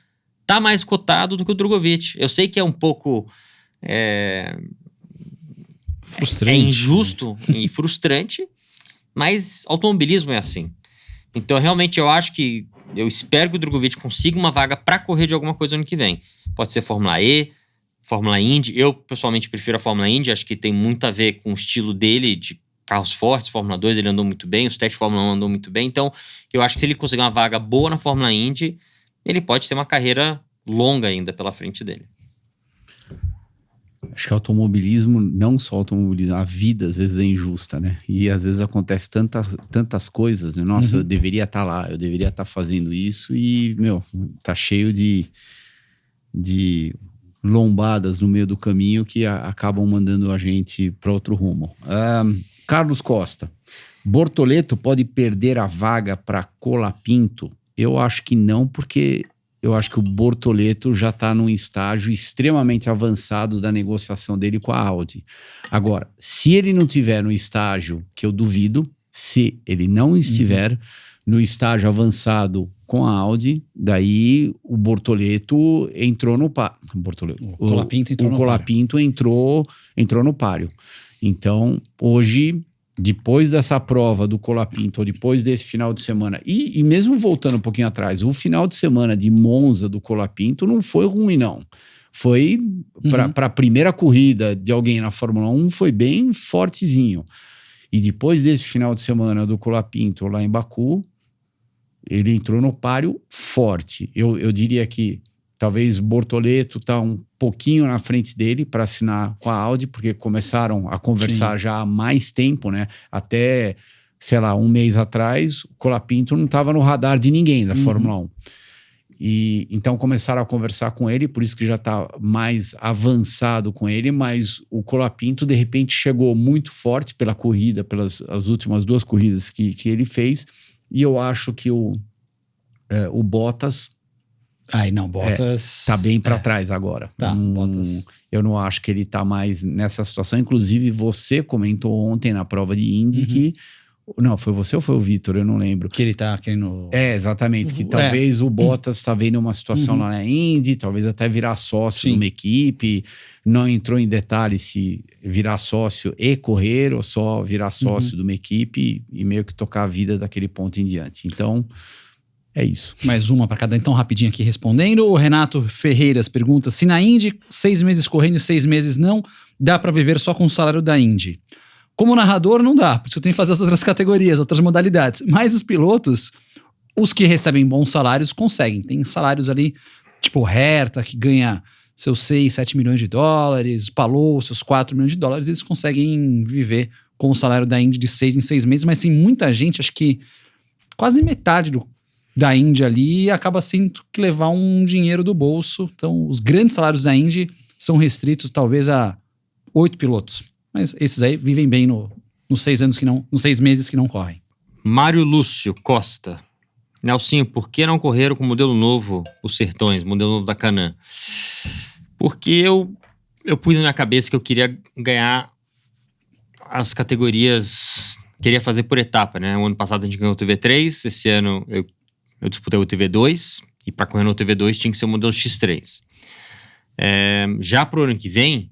S3: tá mais cotado do que o Drogovic. Eu sei que é um pouco...
S1: frustrante.
S3: É injusto e frustrante, mas automobilismo é assim. Então, realmente, eu espero que o Drogovic consiga uma vaga para correr de alguma coisa ano que vem. Pode ser Fórmula E, Fórmula Indy. Eu, pessoalmente, prefiro a Fórmula Indy. Acho que tem muito a ver com o estilo dele, de carros fortes, Fórmula 2 ele andou muito bem, os testes de Fórmula 1 andou muito bem, então eu acho que se ele conseguir uma vaga boa na Fórmula Indy, ele pode ter uma carreira longa ainda pela frente dele.
S2: Acho que automobilismo, não só automobilismo, a vida às vezes é injusta, né? E às vezes acontece tantas coisas, né? Nossa, eu deveria estar lá, eu deveria estar fazendo isso e, tá cheio de lombadas no meio do caminho que acabam mandando a gente para outro rumo. Carlos Costa, Bortoleto pode perder a vaga para Colapinto? Eu acho que não, porque eu acho que o Bortoleto já está num estágio extremamente avançado da negociação dele com a Audi. Agora, se ele não tiver no estágio, que eu duvido, se ele não estiver no estágio avançado com a Audi, daí o Bortoleto entrou no páreo. O Colapinto entrou no páreo. Então, hoje, depois dessa prova do Colapinto, ou depois desse final de semana, e mesmo voltando um pouquinho atrás, o final de semana de Monza do Colapinto não foi ruim, não. Foi, para a primeira corrida de alguém na Fórmula 1, foi bem fortezinho. E depois desse final de semana do Colapinto lá em Baku, ele entrou no páreo forte. Eu diria que talvez Bortoleto está um pouquinho na frente dele para assinar com a Audi, porque começaram a conversar já há mais tempo, né? Até, sei lá, um mês atrás, o Colapinto não estava no radar de ninguém da Fórmula 1. E então começaram a conversar com ele, por isso que já está mais avançado com ele, mas o Colapinto de repente chegou muito forte pela corrida, pelas as últimas 2 corridas que ele fez, e eu acho que o Bottas
S1: Bottas
S2: tá bem para trás agora.
S1: Bottas.
S2: Eu não acho que ele tá mais nessa situação. Inclusive, você comentou ontem na prova de Indy que... Não, foi você ou foi o Vitor? Eu não lembro.
S1: Que ele tá querendo...
S2: Exatamente. Que talvez o Bottas tá vendo uma situação lá na Indy, talvez até virar sócio de uma equipe. Não entrou em detalhe se virar sócio e correr ou só virar sócio de uma equipe e meio que tocar a vida daquele ponto em diante. Então... é isso.
S1: Mais uma para cada, então, rapidinho aqui respondendo. O Renato Ferreiras pergunta: se na Indy, 6 meses correndo e 6 meses não, dá para viver só com o salário da Indy? Como narrador, não dá, por isso eu tenho que fazer as outras categorias, outras modalidades. Mas os pilotos, os que recebem bons salários, conseguem. Tem salários ali, tipo o Herta, que ganha seus 6, 7 milhões de dólares, Palou, seus 4 milhões de dólares, eles conseguem viver com o salário da Indy de 6 em 6 meses, mas tem muita gente, acho que quase metade da Indy ali acaba sendo que levar um dinheiro do bolso. Então, os grandes salários da Indy são restritos talvez a 8 pilotos. Mas esses aí vivem bem nos 6 meses que não correm.
S3: Mário Lúcio Costa. Nelsinho, por que não correram com o modelo novo, os Sertões, modelo novo da Can-Am? Porque eu pus na minha cabeça que eu queria ganhar as categorias, queria fazer por etapa, né? O ano passado a gente ganhou o TV3, esse ano eu disputei o TV2, e para correr no TV2 tinha que ser o modelo X3. Já pro ano que vem,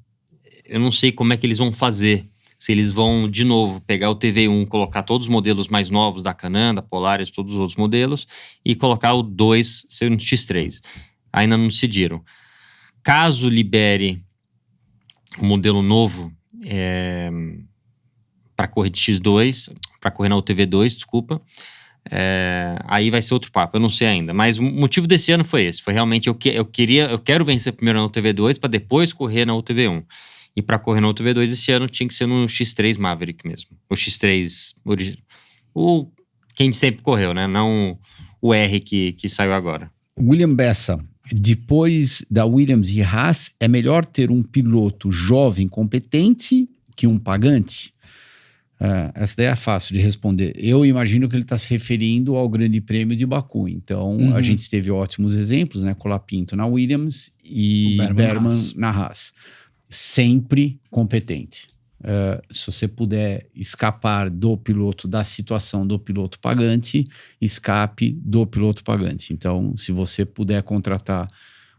S3: eu não sei como é que eles vão fazer. Se eles vão, de novo, pegar o TV1, colocar todos os modelos mais novos da Can-Am, da Polaris, todos os outros modelos, e colocar o 2 ser no X3. Ainda não decidiram. Caso libere o modelo novo para correr de X2, para correr na UTV2, desculpa, aí vai ser outro papo, eu não sei ainda. Mas o motivo desse ano foi esse. Foi realmente, eu quero vencer primeiro na UTV2 para depois correr na UTV1. E para correr na UTV2 esse ano tinha que ser no X3 Maverick mesmo. O X3 original. O que a gente sempre correu, né? Não o R que saiu agora.
S2: William Bessa, depois da Williams e Haas, é melhor ter um piloto jovem competente que um pagante? Essa daí é fácil de responder. Eu imagino que ele está se referindo ao Grande Prêmio de Baku. Então, a gente teve ótimos exemplos, né? Colapinto na Williams e Berman na Haas. Sempre competente. Se você puder escapar do piloto, da situação do piloto pagante, escape do piloto pagante. Então, se você puder contratar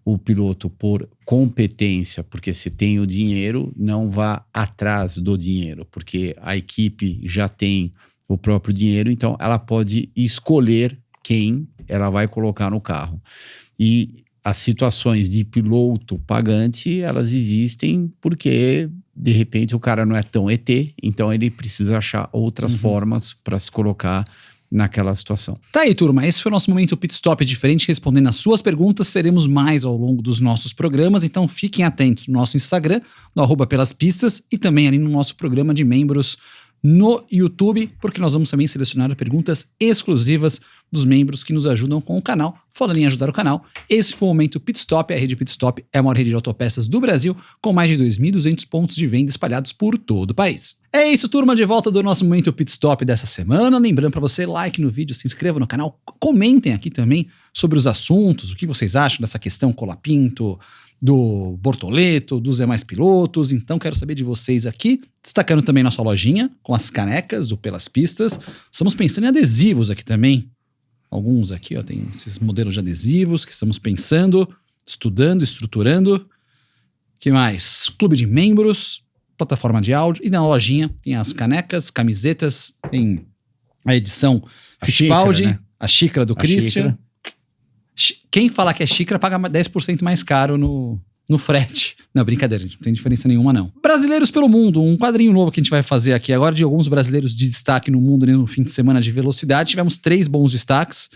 S2: o piloto por competência, porque você tem o dinheiro, não vá atrás do dinheiro, porque a equipe já tem o próprio dinheiro, então ela pode escolher quem ela vai colocar no carro. E as situações de piloto pagante, elas existem porque, de repente, o cara não é tão ET, então ele precisa achar outras formas para se colocar naquela situação.
S1: Tá aí, turma. Esse foi o nosso momento Pit Stop diferente, respondendo as suas perguntas. Teremos mais ao longo dos nossos programas, então fiquem atentos no nosso Instagram, no @pelaspistas, e também ali no nosso programa de membros no YouTube, porque nós vamos também selecionar perguntas exclusivas dos membros que nos ajudam com o canal. Falando em ajudar o canal, esse foi o momento Pit Stop. A rede Pit Stop é a maior rede de autopeças do Brasil, com mais de 2.200 pontos de venda espalhados por todo o país. É isso, turma, de volta do nosso momento Pit Stop dessa semana. Lembrando para você, like no vídeo, se inscreva no canal, comentem aqui também sobre os assuntos, o que vocês acham dessa questão Colapinto, do Bortoleto, dos demais pilotos. Então quero saber de vocês aqui, destacando também nossa lojinha com as canecas do Pelas Pistas. Estamos pensando em adesivos aqui também. Alguns aqui, ó, tem esses modelos de adesivos que estamos pensando, estudando, estruturando. Que mais? Clube de membros, plataforma de áudio. E na lojinha tem as canecas, camisetas, tem a edição Fittipaldi,
S2: xícara, né?
S1: a xícara do Christian. Quem falar que é xícara paga 10% mais caro no frete. Não, brincadeira, gente, não tem diferença nenhuma, não. Brasileiros pelo mundo, um quadrinho novo que a gente vai fazer aqui agora de alguns brasileiros de destaque no mundo, né, no fim de semana de velocidade. Tivemos 3 bons destaques.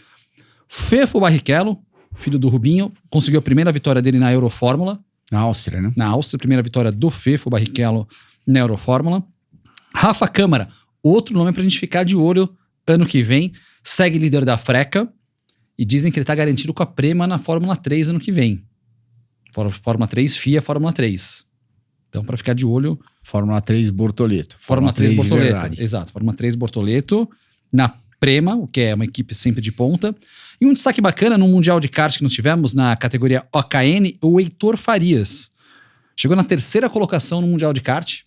S1: Fefo Barrichello, filho do Rubinho, conseguiu a primeira vitória dele na Eurofórmula.
S2: Na Áustria, né?
S1: Na Áustria, primeira vitória do Fefo Barrichello na Eurofórmula. Rafa Câmara, outro nome pra gente ficar de olho ano que vem, segue líder da Freca. E dizem que ele tá garantido com a Prema na Fórmula 3 ano que vem. Fórmula 3, FIA Fórmula 3. Então, para ficar de olho...
S2: Fórmula 3 Bortoleto.
S1: Fórmula 3 Bortoleto.
S2: Verdade.
S1: Exato, Fórmula 3 Bortoleto. Na Prema, o que é uma equipe sempre de ponta. E um destaque bacana no Mundial de Kart que nós tivemos na categoria OKN, o Heitor Farias. Chegou na 3ª colocação no Mundial de Kart.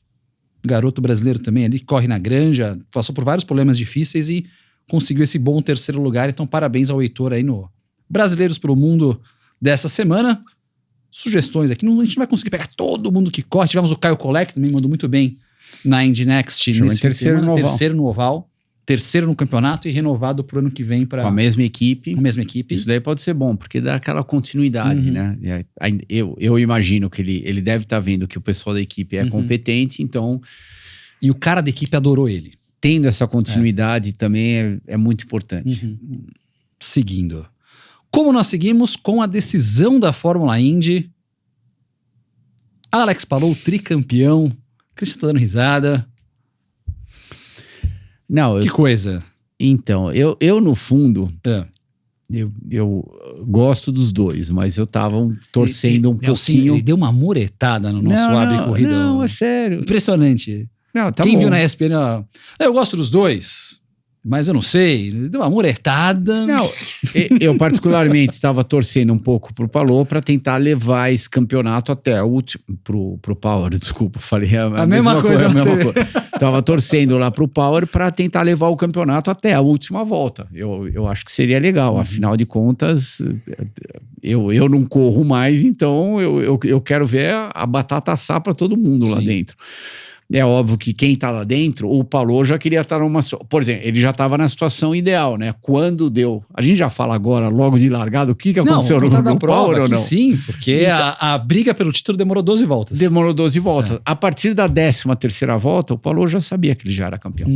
S1: Garoto brasileiro também ali, corre na granja, passou por vários problemas difíceis e conseguiu esse bom 3º lugar, então parabéns ao Heitor aí no Brasileiros pelo Mundo dessa semana. Sugestões aqui, a gente não vai conseguir pegar todo mundo que corre. Tivemos o Caio Collet, que também mandou muito bem na Indy Next nesse fim de semana. Terceiro no oval, terceiro no campeonato e renovado pro ano que vem para
S2: com a mesma equipe.
S1: A mesma equipe.
S2: Isso daí pode ser bom, porque dá aquela continuidade, né? Eu imagino que ele deve estar vendo que o pessoal da equipe é competente, então...
S1: E o cara da equipe adorou ele.
S2: Tendo essa continuidade também é muito importante.
S1: Seguindo. Como nós seguimos com a decisão da Fórmula Indy, Alex Palou, tricampeão. Christian tá dando risada.
S2: Não,
S1: que coisa.
S2: Então, eu no fundo, eu gosto dos dois, mas eu tava torcendo um pouquinho.
S1: Ele deu uma muretada no nosso abre-corrida.
S2: Não, é sério.
S1: Impressionante.
S2: Não, tá
S1: Quem
S2: bom.
S1: viu na ESPN, ó, eu gosto dos dois, mas eu não sei, ele deu uma muretada.
S2: Não, eu particularmente estava torcendo um pouco pro Palou para tentar levar esse campeonato até o último, pro Power, desculpa, falei a mesma coisa. Tava torcendo lá pro Power para tentar levar o campeonato até a última volta. Eu acho que seria legal, afinal de contas, eu não corro mais, então eu quero ver a batata assar para todo mundo lá dentro. É óbvio que quem tá lá dentro, o Palou já queria estar numa... Por exemplo, ele já estava na situação ideal, né? Quando deu... A gente já fala agora, logo de largada, o que aconteceu no Power ou não?
S1: Sim, porque então, a briga pelo título demorou 12 voltas.
S2: Demorou 12 voltas. A partir da 13ª volta, o Palou já sabia que ele já era campeão.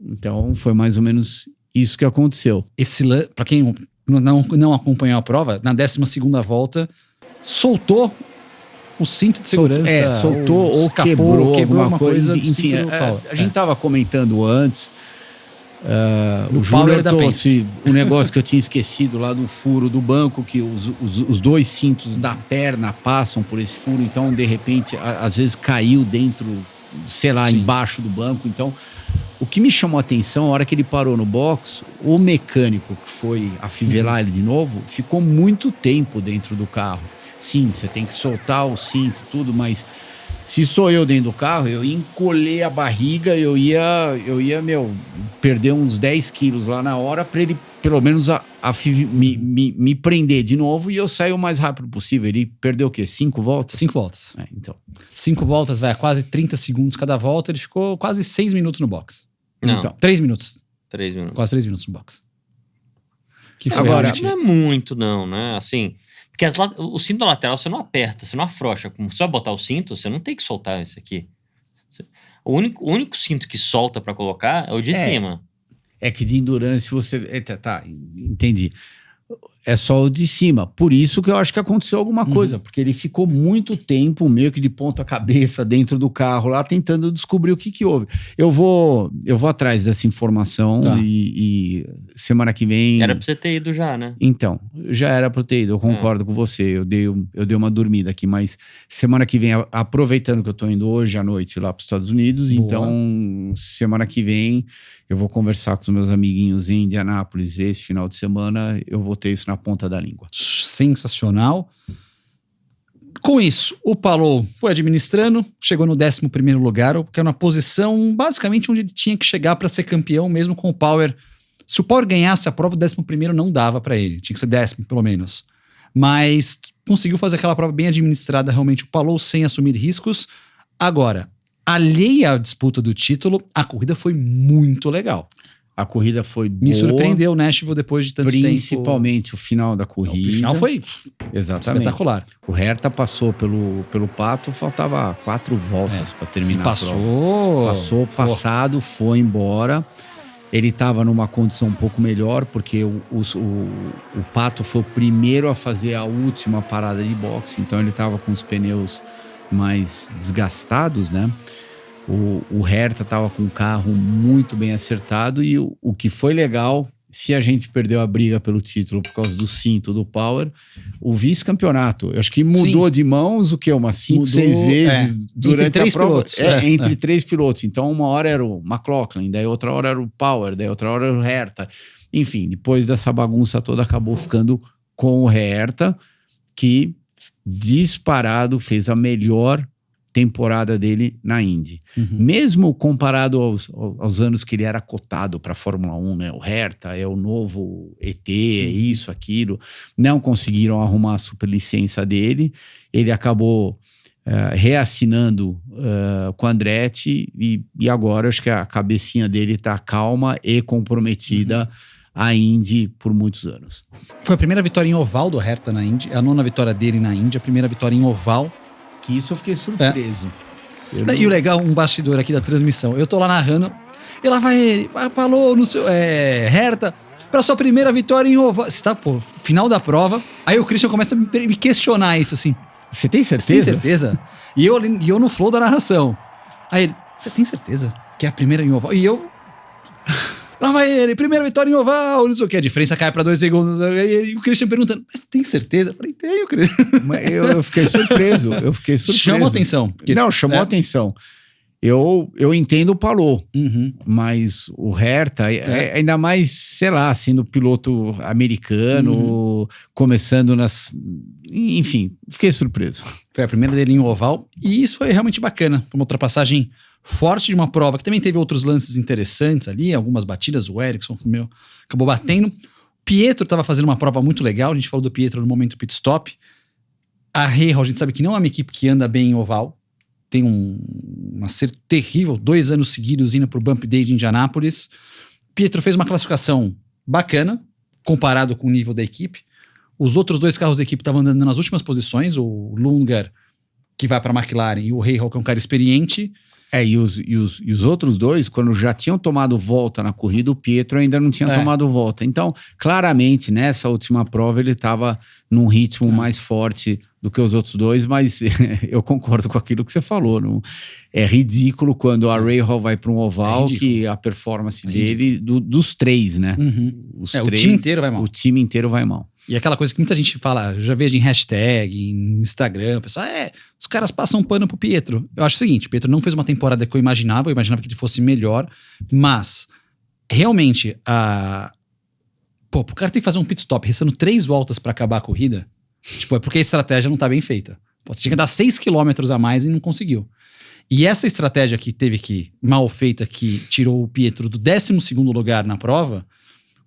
S2: Então, foi mais ou menos isso que aconteceu.
S1: Para quem não acompanhou a prova, na 12ª volta, soltou o cinto de segurança.
S2: Soltou ou quebrou alguma coisa. Enfim, a gente tava comentando antes. O Júnior trouxe o negócio que eu tinha esquecido lá do furo do banco, que os dois cintos da perna passam por esse furo, então de repente às vezes caiu dentro, sei lá, embaixo do banco. Então o que me chamou a atenção, a hora que ele parou no box, o mecânico que foi afivelar ele de novo, ficou muito tempo dentro do carro. Sim, você tem que soltar o cinto, tudo, mas se sou eu dentro do carro, eu ia encolher a barriga, eu ia perder uns 10 quilos lá na hora para ele, pelo menos, me prender de novo e eu sair o mais rápido possível. Ele perdeu o quê? 5 voltas?
S1: 5 voltas.
S2: Então.
S1: 5 voltas, vai a quase 30 segundos cada volta, ele ficou quase 6 minutos no box.
S3: Não.
S1: Então, 3 minutos.
S3: 3 minutos.
S1: Quase 3 minutos no box. Que foi
S2: Agora,
S1: realmente-
S3: não é muito, não, né? Assim, porque o cinto da lateral você não aperta, você não afrouxa. Como você vai botar o cinto, você não tem que soltar esse aqui. O único cinto que solta pra colocar é o de cima.
S2: É que de endurance você... Tá, entendi. É só o de cima. Por isso que eu acho que aconteceu alguma coisa. Porque ele ficou muito tempo meio que de ponta cabeça dentro do carro lá, tentando descobrir o que houve. Eu vou atrás dessa informação
S1: Tá.
S2: e semana que vem...
S3: Era pra você ter ido já, né?
S2: Então, já era pra eu ter ido, eu concordo com você, eu dei uma dormida aqui, mas semana que vem, aproveitando que eu tô indo hoje à noite lá pros Estados Unidos,
S1: Boa.
S2: então semana que vem eu vou conversar com os meus amiguinhos em Indianápolis esse final de semana, eu vou ter isso na ponta da língua.
S1: Sensacional. Com isso, o Palou foi administrando, chegou no 11º lugar, que era uma posição basicamente onde ele tinha que chegar para ser campeão, mesmo com o Power. Se o Power ganhasse a prova, o 11º não dava para ele, tinha que ser 10º pelo menos. Mas conseguiu fazer aquela prova bem administrada, realmente o Palou sem assumir riscos. Agora, alheia à disputa do título, a corrida foi muito legal.
S2: A corrida foi boa.
S1: Me surpreendeu o Nashville depois de tanto tempo.
S2: Principalmente o final da corrida.
S1: O final foi
S2: Exatamente.
S1: espetacular.
S2: O Herta passou pelo Pato, faltava 4 voltas para terminar a prova. Passou passado, foi embora. Ele estava numa condição um pouco melhor, porque o Pato foi o primeiro a fazer a última parada de boxe, então ele estava com os pneus mais desgastados, né? O Herta estava com um carro muito bem acertado e o que foi legal, se a gente perdeu a briga pelo título por causa do cinto do Power, o vice-campeonato, eu acho que mudou de mãos o quê? Umas 5, 6 vezes durante a prova.
S1: Pilotos.
S2: Entre 3 pilotos. Então uma hora era o McLaughlin, daí outra hora era o Power, daí outra hora era o Herta. Enfim, depois dessa bagunça toda acabou ficando com o Herta, que disparado fez a melhor temporada dele na Indy. Mesmo comparado aos anos que ele era cotado para a Fórmula 1, né? O Herta é o novo ET, é isso, aquilo. Não conseguiram arrumar a superlicença dele. Ele acabou reassinando com a Andretti e agora acho que a cabecinha dele está calma e comprometida a Indy por muitos anos.
S1: Foi a primeira vitória em oval do Herta na Indy, a 9ª vitória dele na Indy, a primeira vitória em oval.
S2: Que isso eu fiquei surpreso.
S1: E o legal, um bastidor aqui da transmissão, eu tô lá narrando, e lá vai ele, falou no seu Herta, pra sua primeira vitória em oval. Você tá, pô, final da prova, aí o Christian começa a me questionar isso, assim.
S2: Você tem
S1: Você
S2: certeza?
S1: tem certeza? E eu no flow da narração. Aí ele, você tem certeza que é a primeira em oval? E eu... Lá vai ele, primeira vitória em oval, não sei o que, a diferença cai pra 2 segundos. E o Christian perguntando, mas você tem certeza? Eu falei, tenho, Christian.
S2: Eu fiquei surpreso.
S1: Chamou atenção.
S2: Não, chamou atenção. Eu entendo o Palou, mas o Herta, ainda mais, sei lá, sendo piloto americano, começando enfim, fiquei surpreso.
S1: Foi a primeira dele em oval, e isso foi realmente bacana. Foi uma ultrapassagem forte de uma prova que também teve outros lances interessantes ali, algumas batidas, o Ericsson acabou batendo. Pietro estava fazendo uma prova muito legal, a gente falou do Pietro no momento pit stop. A Real, a gente sabe que não é uma equipe que anda bem em oval, tem um acerto terrível, 2 anos seguidos indo pro Bump Day de Indianápolis. Pietro fez uma classificação bacana, comparado com o nível da equipe. Os outros 2 carros da equipe estavam andando nas últimas posições, o Lungar, que vai para a McLaren, e o Rahal, que é um cara experiente.
S2: E os outros 2, quando já tinham tomado volta na corrida, o Pietro ainda não tinha tomado volta. Então, claramente, nessa última prova, ele estava num ritmo mais forte do que os outros 2, mas eu concordo com aquilo que você falou. Não, é ridículo quando a Rahal vai para um oval que a performance dele, dos 3, né? Os 3,
S1: o time inteiro vai mal.
S2: O time inteiro vai mal.
S1: E aquela coisa que muita gente fala, eu já vejo em hashtag, em Instagram, o pessoal, os caras passam pano pro Pietro. Eu acho o seguinte, o Pietro não fez uma temporada que eu imaginava que ele fosse melhor, mas realmente, pro cara ter que fazer um pit stop restando 3 voltas pra acabar a corrida, é porque a estratégia não tá bem feita. Você tinha que dar 6 km a mais e não conseguiu. E essa estratégia que teve mal feita, que tirou o Pietro do 12º lugar na prova,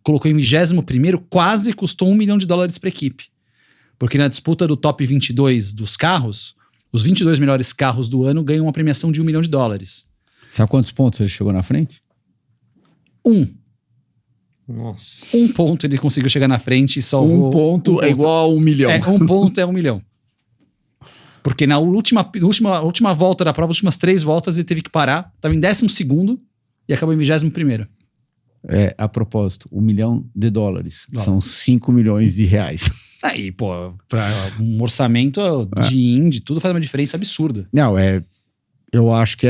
S1: colocou em 21º, quase custou $1 milhão para a equipe. Porque na disputa do top 22 dos carros, os 22 melhores carros do ano ganham uma premiação de $1 milhão.
S2: Sabe quantos pontos ele chegou na frente?
S1: 1.
S3: Nossa.
S1: 1 ponto ele conseguiu chegar na frente e salvou.
S2: 1 ponto é igual a 1 milhão.
S1: 1 ponto é 1 milhão. Porque na última volta da prova, as últimas 3 voltas, ele teve que parar. Tava em 12º e acabou em 21º.
S2: A propósito, $1 milhão. São 5 milhões de reais.
S1: Aí, pô, pra um orçamento de Indy, tudo faz uma diferença absurda.
S2: Não, eu acho que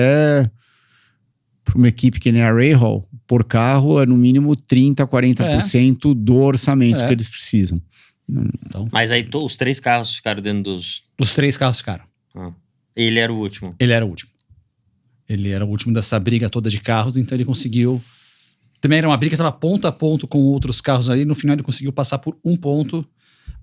S2: para uma equipe que nem a Rahal, por carro, é no mínimo 30%, 40% do orçamento que eles precisam.
S1: Então,
S3: Mas aí os 3 carros ficaram dentro dos...
S1: os 3 carros ficaram.
S3: Ele era o último.
S1: Ele era o último. Ele era o último dessa briga toda de carros, então ele conseguiu... Também era uma briga que estava ponto a ponto com outros carros ali. No final ele conseguiu passar por 1 ponto.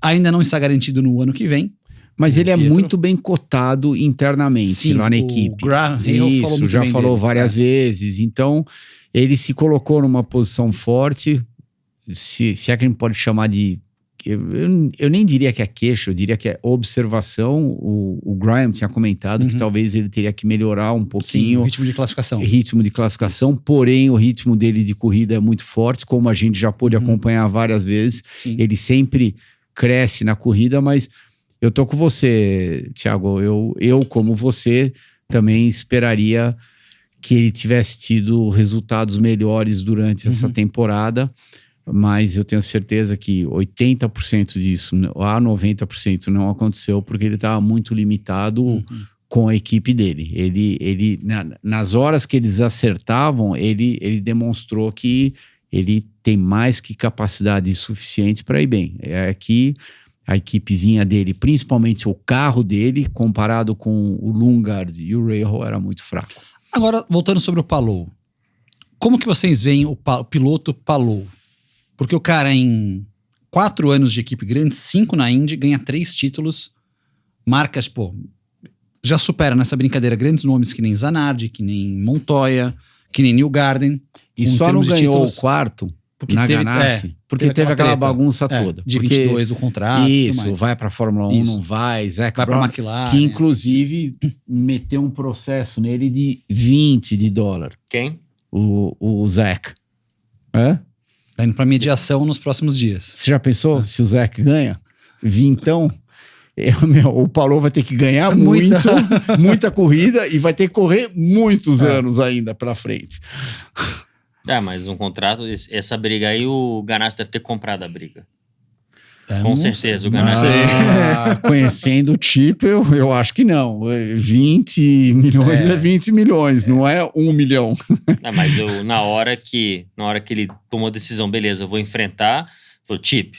S1: Ainda não está garantido no ano que vem.
S2: Mas ele é
S1: Pietro.
S2: muito bem cotado internamente lá na equipe.
S1: Graham
S2: Isso, já falou várias vezes. Então, ele se colocou numa posição forte. Se é que a gente pode chamar de... Eu nem diria que é queixa, eu diria que é observação. O Graham tinha comentado que talvez ele teria que melhorar um pouquinho.
S1: Sim, o ritmo de classificação.
S2: Porém o ritmo dele de corrida é muito forte, como a gente já pôde acompanhar várias vezes.
S1: Sim.
S2: Ele sempre cresce na corrida, mas eu tô com você, Thiago. Eu como você, também esperaria que ele tivesse tido resultados melhores durante essa temporada. Mas eu tenho certeza que 80% disso, a 90% não aconteceu porque ele estava muito limitado com a equipe dele. Ele nas horas que eles acertavam, ele demonstrou que ele tem mais que capacidade suficiente para ir bem. É que a equipezinha dele, principalmente o carro dele, comparado com o Lundgaard e o Rahal, era muito fraco.
S1: Agora, voltando sobre o Palou. Como que vocês veem o piloto Palou? Porque o cara, em 4 anos de equipe grande, 5 na Indy, ganha 3 títulos, marcas, já supera nessa brincadeira grandes nomes que nem Zanardi, que nem Montoya, que nem Newgarden.
S2: E só não ganhou o 4 na Ganassi, porque teve aquela bagunça toda.
S1: De 22 do contrato.
S2: Isso, vai pra Fórmula 1, não vai. Zac Brown,
S1: pra McLaren.
S2: Que inclusive meteu um processo nele de $20.
S3: Quem?
S2: O Zac.
S1: Tá indo pra mediação nos próximos dias.
S2: Você já pensou se o Zac ganha? Vintão, o Palou vai ter que ganhar muita corrida e vai ter que correr muitos anos ainda pra frente.
S3: Mas um contrato, essa briga aí, o Ganassi deve ter comprado a briga. Com certeza, o Ganassi...
S2: Conhecendo o Chip, eu acho que não. 20 milhões é 20 milhões, não é 1 milhão.
S3: Mas na hora que ele tomou a decisão, beleza, eu vou enfrentar, falou, Chip,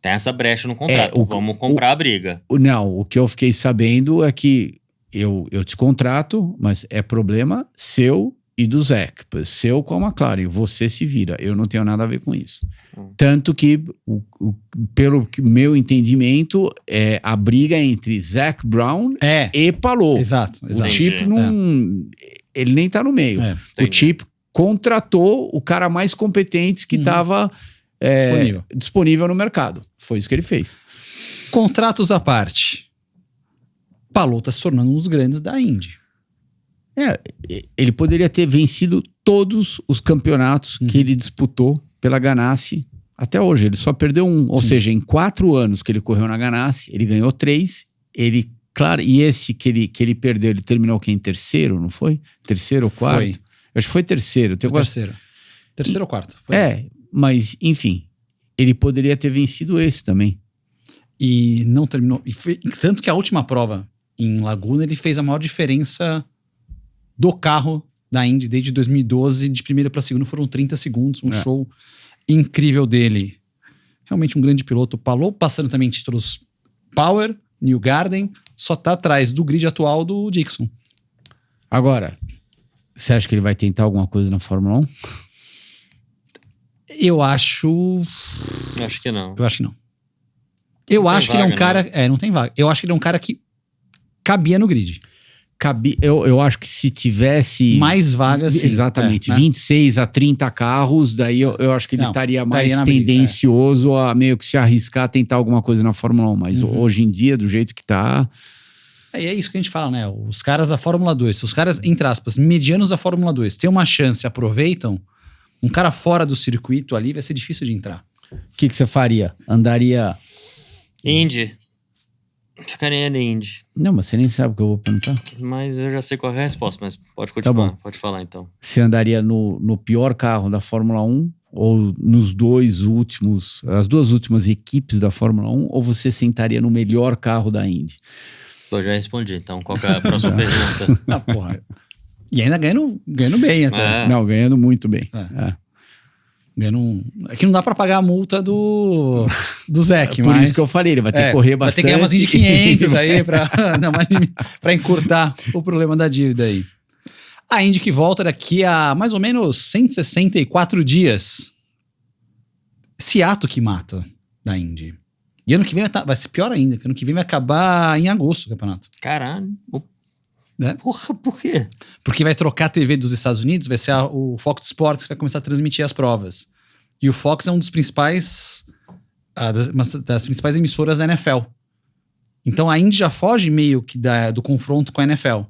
S3: tem essa brecha no contrato, vamos comprar a briga.
S2: Não, o que eu fiquei sabendo é que eu te contrato, mas é problema seu e do Zac, seu com a McLaren, você se vira, eu não tenho nada a ver com isso. Tanto que, pelo meu entendimento, a briga é entre Zac Brown e Palou.
S1: Exato.
S2: O Chip ele nem tá no meio. O Chip contratou o cara mais competente que estava disponível no mercado. Foi isso que ele fez.
S1: Contratos à parte. Palou tá se tornando um dos grandes da Indy.
S2: Ele poderia ter vencido todos os campeonatos que ele disputou pela Ganassi até hoje. Ele só perdeu um. Ou seja, em 4 anos que ele correu na Ganassi, ele ganhou 3. E esse que ele perdeu, ele terminou em terceiro, não foi? Terceiro ou quarto?
S1: Foi.
S2: Eu acho que foi terceiro.
S1: Terceiro ou quarto. Foi.
S2: Mas enfim, ele poderia ter vencido esse também.
S1: E não terminou. Tanto que a última prova em Laguna, ele fez a maior diferença do carro da Indy desde 2012, de primeira para segunda foram 30 segundos, um show incrível dele. Realmente um grande piloto. Palou passando também títulos Power, Newgarden, só tá atrás do grid atual do Dixon.
S2: Agora, você acha que ele vai tentar alguma coisa na Fórmula 1?
S1: Eu acho
S3: que não.
S1: Eu acho que não. Eu acho que ele é um cara... não tem vaga. Eu acho que ele é um cara que cabia no grid.
S2: Eu acho que se tivesse...
S1: mais vagas, sim.
S2: Exatamente. 26 a 30 carros, daí eu acho que ele estaria mais tendencioso a meio que se arriscar a tentar alguma coisa na Fórmula 1. Mas hoje em dia, do jeito que tá...
S1: E é isso que a gente fala, né? Os caras da Fórmula 2, os caras, entre aspas, medianos da Fórmula 2, têm uma chance, aproveitam, Um cara fora do circuito ali vai ser difícil de entrar.
S2: O que você faria? Andaria...
S3: Indy. Ficaria na Indy.
S2: Não, mas você nem sabe o que eu vou perguntar.
S3: Mas eu já sei qual é a resposta, mas pode continuar.
S2: bom.
S3: Pode falar, então.
S2: Você andaria no pior carro da Fórmula 1 ou nos as duas últimas equipes da Fórmula 1, ou você sentaria no melhor carro da Indy?
S3: Eu já respondi, então qual que é a próxima pergunta?
S1: Ah, porra. E ainda ganhando bem até.
S3: É.
S2: Não, ganhando muito bem.
S1: É que não dá pra pagar a multa do Zec,
S2: Por
S1: mas...
S2: isso que eu falei, ele vai ter que correr bastante.
S1: Vai ter que ganhar umas Indy 500 aí pra encurtar o problema da dívida aí. A Indy que volta daqui a mais ou menos 164 dias. Esse ato que mata da Indy. E ano que vem vai ser pior ainda, porque ano que vem vai acabar em agosto o campeonato.
S3: Caralho.
S1: Né?
S3: Porra, por quê?
S1: Porque vai trocar a TV dos Estados Unidos, vai ser o Fox Sports que vai começar a transmitir as provas. E o Fox é um dos principais... das principais emissoras da NFL. Então a Indy já foge meio que do confronto com a NFL.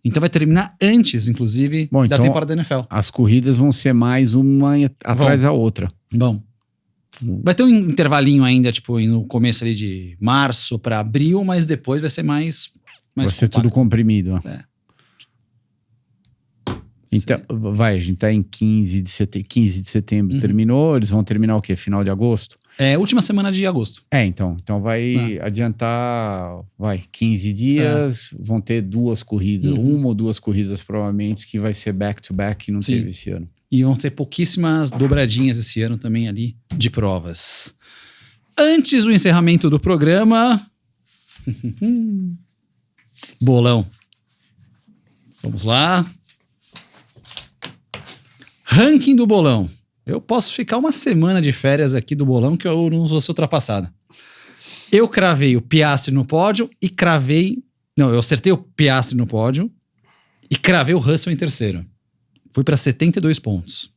S1: Então vai terminar antes, inclusive,
S2: Bom,
S1: da
S2: então,
S1: temporada da NFL.
S2: As corridas vão ser mais uma atrás da outra.
S1: Bom. Vai ter um intervalinho ainda, tipo, no começo ali de março para abril, mas depois vai ser mais
S2: vai ser tudo comprimido. Ó.
S1: É.
S2: Então, a gente tá em 15 de setembro, terminou, eles vão terminar o quê? Final de agosto?
S1: Última semana de agosto.
S2: Então vai adiantar, 15 dias, vão ter duas corridas, uma ou duas corridas provavelmente, que vai ser back-to-back, que não teve esse ano.
S1: E vão ter pouquíssimas dobradinhas esse ano também ali de provas. Antes do encerramento do programa... Bolão. Vamos lá. Ranking do bolão. Eu posso ficar uma semana de férias aqui do bolão que eu não vou ser ultrapassada. Eu cravei o Piastri no pódio e cravei... Não, eu acertei o Piastri no pódio e cravei o Russell em terceiro. Fui para 72 pontos.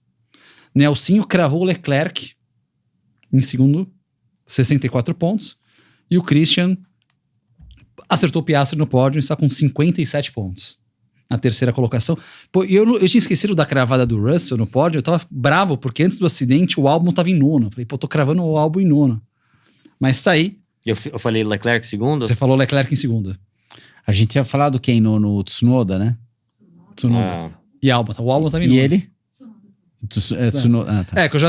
S1: Nelsinho cravou o Leclerc em segundo, 64 pontos. E o Christian acertou o Piastri no pódio e está com 57 pontos. Na terceira colocação. Pô, eu tinha esquecido da cravada do Russell no pódio. Eu tava bravo, porque antes do acidente o álbum tava em nono. Eu falei, tô cravando o álbum em nono. Mas tá aí.
S3: Eu falei Leclerc segundo?
S1: Você falou Leclerc em segunda.
S2: A gente tinha falado quem no Tsunoda, né?
S1: Tsunoda. E Albon. O álbum tava em nono.
S2: E ele? Tsunoda. Tá.
S1: Que eu já...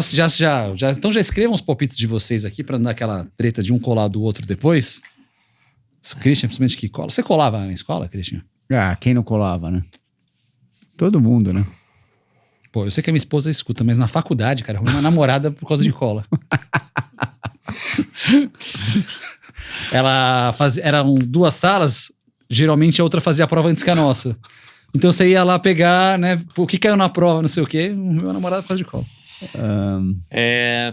S1: Então já escrevam os palpites de vocês aqui pra não dar aquela treta de um colar do outro depois. O Christian, principalmente que cola. Você colava na escola, Christian?
S2: Quem não colava, né? Todo mundo, né?
S1: Pô, eu sei que a minha esposa escuta, mas na faculdade, cara, eu arrumei uma namorada por causa de cola. Eram duas salas, geralmente a outra fazia a prova antes que a nossa. Então você ia lá pegar, né? O que caiu na prova, não sei o quê, o meu namorado por causa de cola.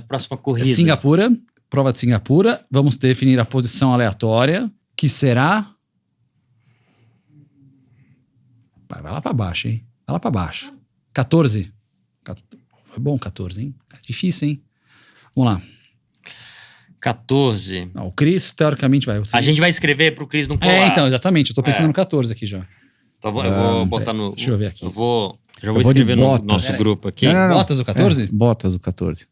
S3: Próxima corrida.
S1: Singapura, prova de Singapura. Vamos definir a posição aleatória, que será... Vai lá pra baixo, hein? Vai lá pra baixo. 14. Foi bom 14, hein? Difícil, hein? Vamos lá.
S3: 14.
S1: O Chris, teoricamente, vai.
S3: A gente vai escrever pro Chris não pular.
S1: Então, exatamente. Eu tô pensando no 14 aqui já.
S3: Então eu vou botar no...
S1: Deixa eu ver aqui.
S3: Já vou escrever no nosso grupo aqui.
S2: Não.
S1: Bottas o 14?
S2: Bottas o 14.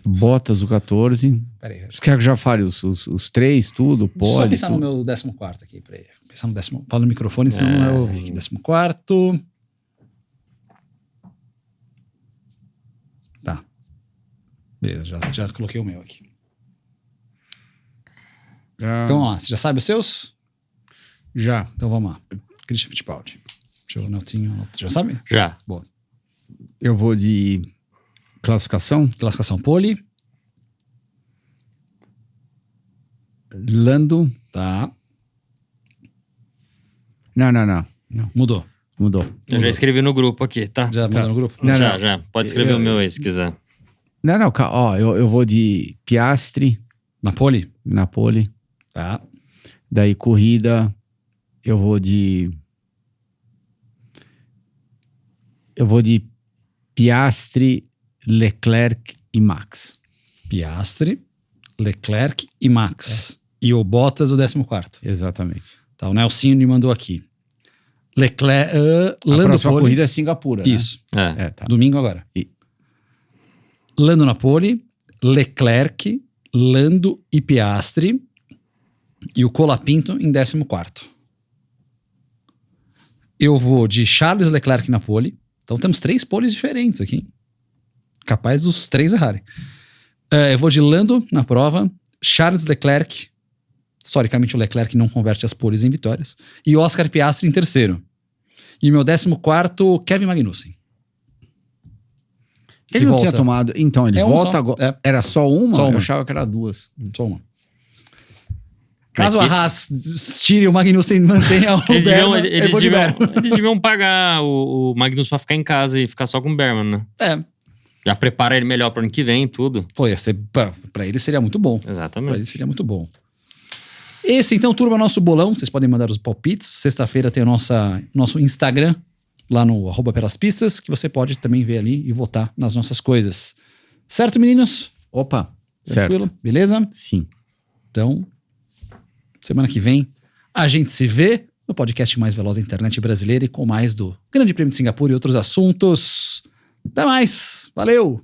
S2: Bottas o 14.
S1: Peraí.
S2: Você quer que eu já fale os três, tudo? Pode.
S1: Só pensar
S2: tudo.
S1: no meu 14º aqui, peraí. Pensar no décimo... Fala no microfone, senão não vai ouvir aqui. 14º. Tá. Beleza, já coloquei o meu aqui. Então, vamos lá. Você já sabe os seus?
S2: Já.
S1: Então, vamos lá. Christian Fittipaldi. Deixa eu ver o Neltinho. Já sabe?
S3: Já.
S1: Boa.
S2: Eu vou de classificação.
S1: Classificação pole.
S2: Lando.
S1: Tá.
S2: Não.
S1: Mudou.
S2: Mudou.
S3: Eu já escrevi no grupo aqui, tá?
S1: Já mudou no grupo?
S2: Não,
S3: Já. Pode escrever o meu aí, se quiser.
S2: Não. Ó, eu vou de Piastri.
S1: Na pole?
S2: Na pole.
S1: Tá.
S2: Daí corrida. Eu vou de Piastri, Leclerc e Max.
S1: Piastri, Leclerc e Max. E o Bottas o 14º.
S2: Exatamente.
S1: Tá, o Nelsinho me mandou aqui. Leclerc,
S2: A
S1: Lando
S2: próxima
S1: pole.
S2: corrida é Singapura, né?
S1: Isso,
S2: Tá.
S1: domingo agora.
S2: E-
S1: Lando na pole, Leclerc, Lando e Piastri e o Colapinto em 14º. Eu vou de Charles Leclerc na pole. Então temos 3 poles diferentes aqui. Capaz dos 3 errarem. Eu vou de Lando na prova, Charles Leclerc. Historicamente o Leclerc não converte as poles em vitórias. E Oscar Piastri em 3º. E meu 14º, Kevin Magnussen.
S2: Ele
S1: Que
S2: não
S1: volta.
S2: tinha tomado. Então, ele
S1: É um
S2: volta
S1: só.
S2: agora.
S1: É.
S2: Era só uma?
S1: Só uma.
S2: Eu achava que era 2.
S1: Só uma. Caso
S3: Mas
S1: a Haas tire o Magnussen e mantenha o Berman, eu vou de Berman.
S3: Eles deviam pagar o Magnus pra ficar em casa e ficar só com o Berman, né? Já prepara ele melhor pro ano que vem e tudo.
S1: Pô, ia ser, pra ele seria muito bom. Pra
S3: Exatamente.
S1: ele seria muito bom. Esse, então, turma, nosso bolão. Vocês podem mandar os palpites. Sexta-feira tem o nosso Instagram, lá no @pelaspistas, que você pode também ver ali e votar nas nossas coisas. Certo, meninos?
S2: Opa,
S1: Tranquilo?
S2: certo.
S1: Beleza?
S2: Sim.
S1: Então, semana que vem, a gente se vê no podcast mais veloz da internet brasileira e com mais do Grande Prêmio de Singapura e outros assuntos. Até mais. Valeu!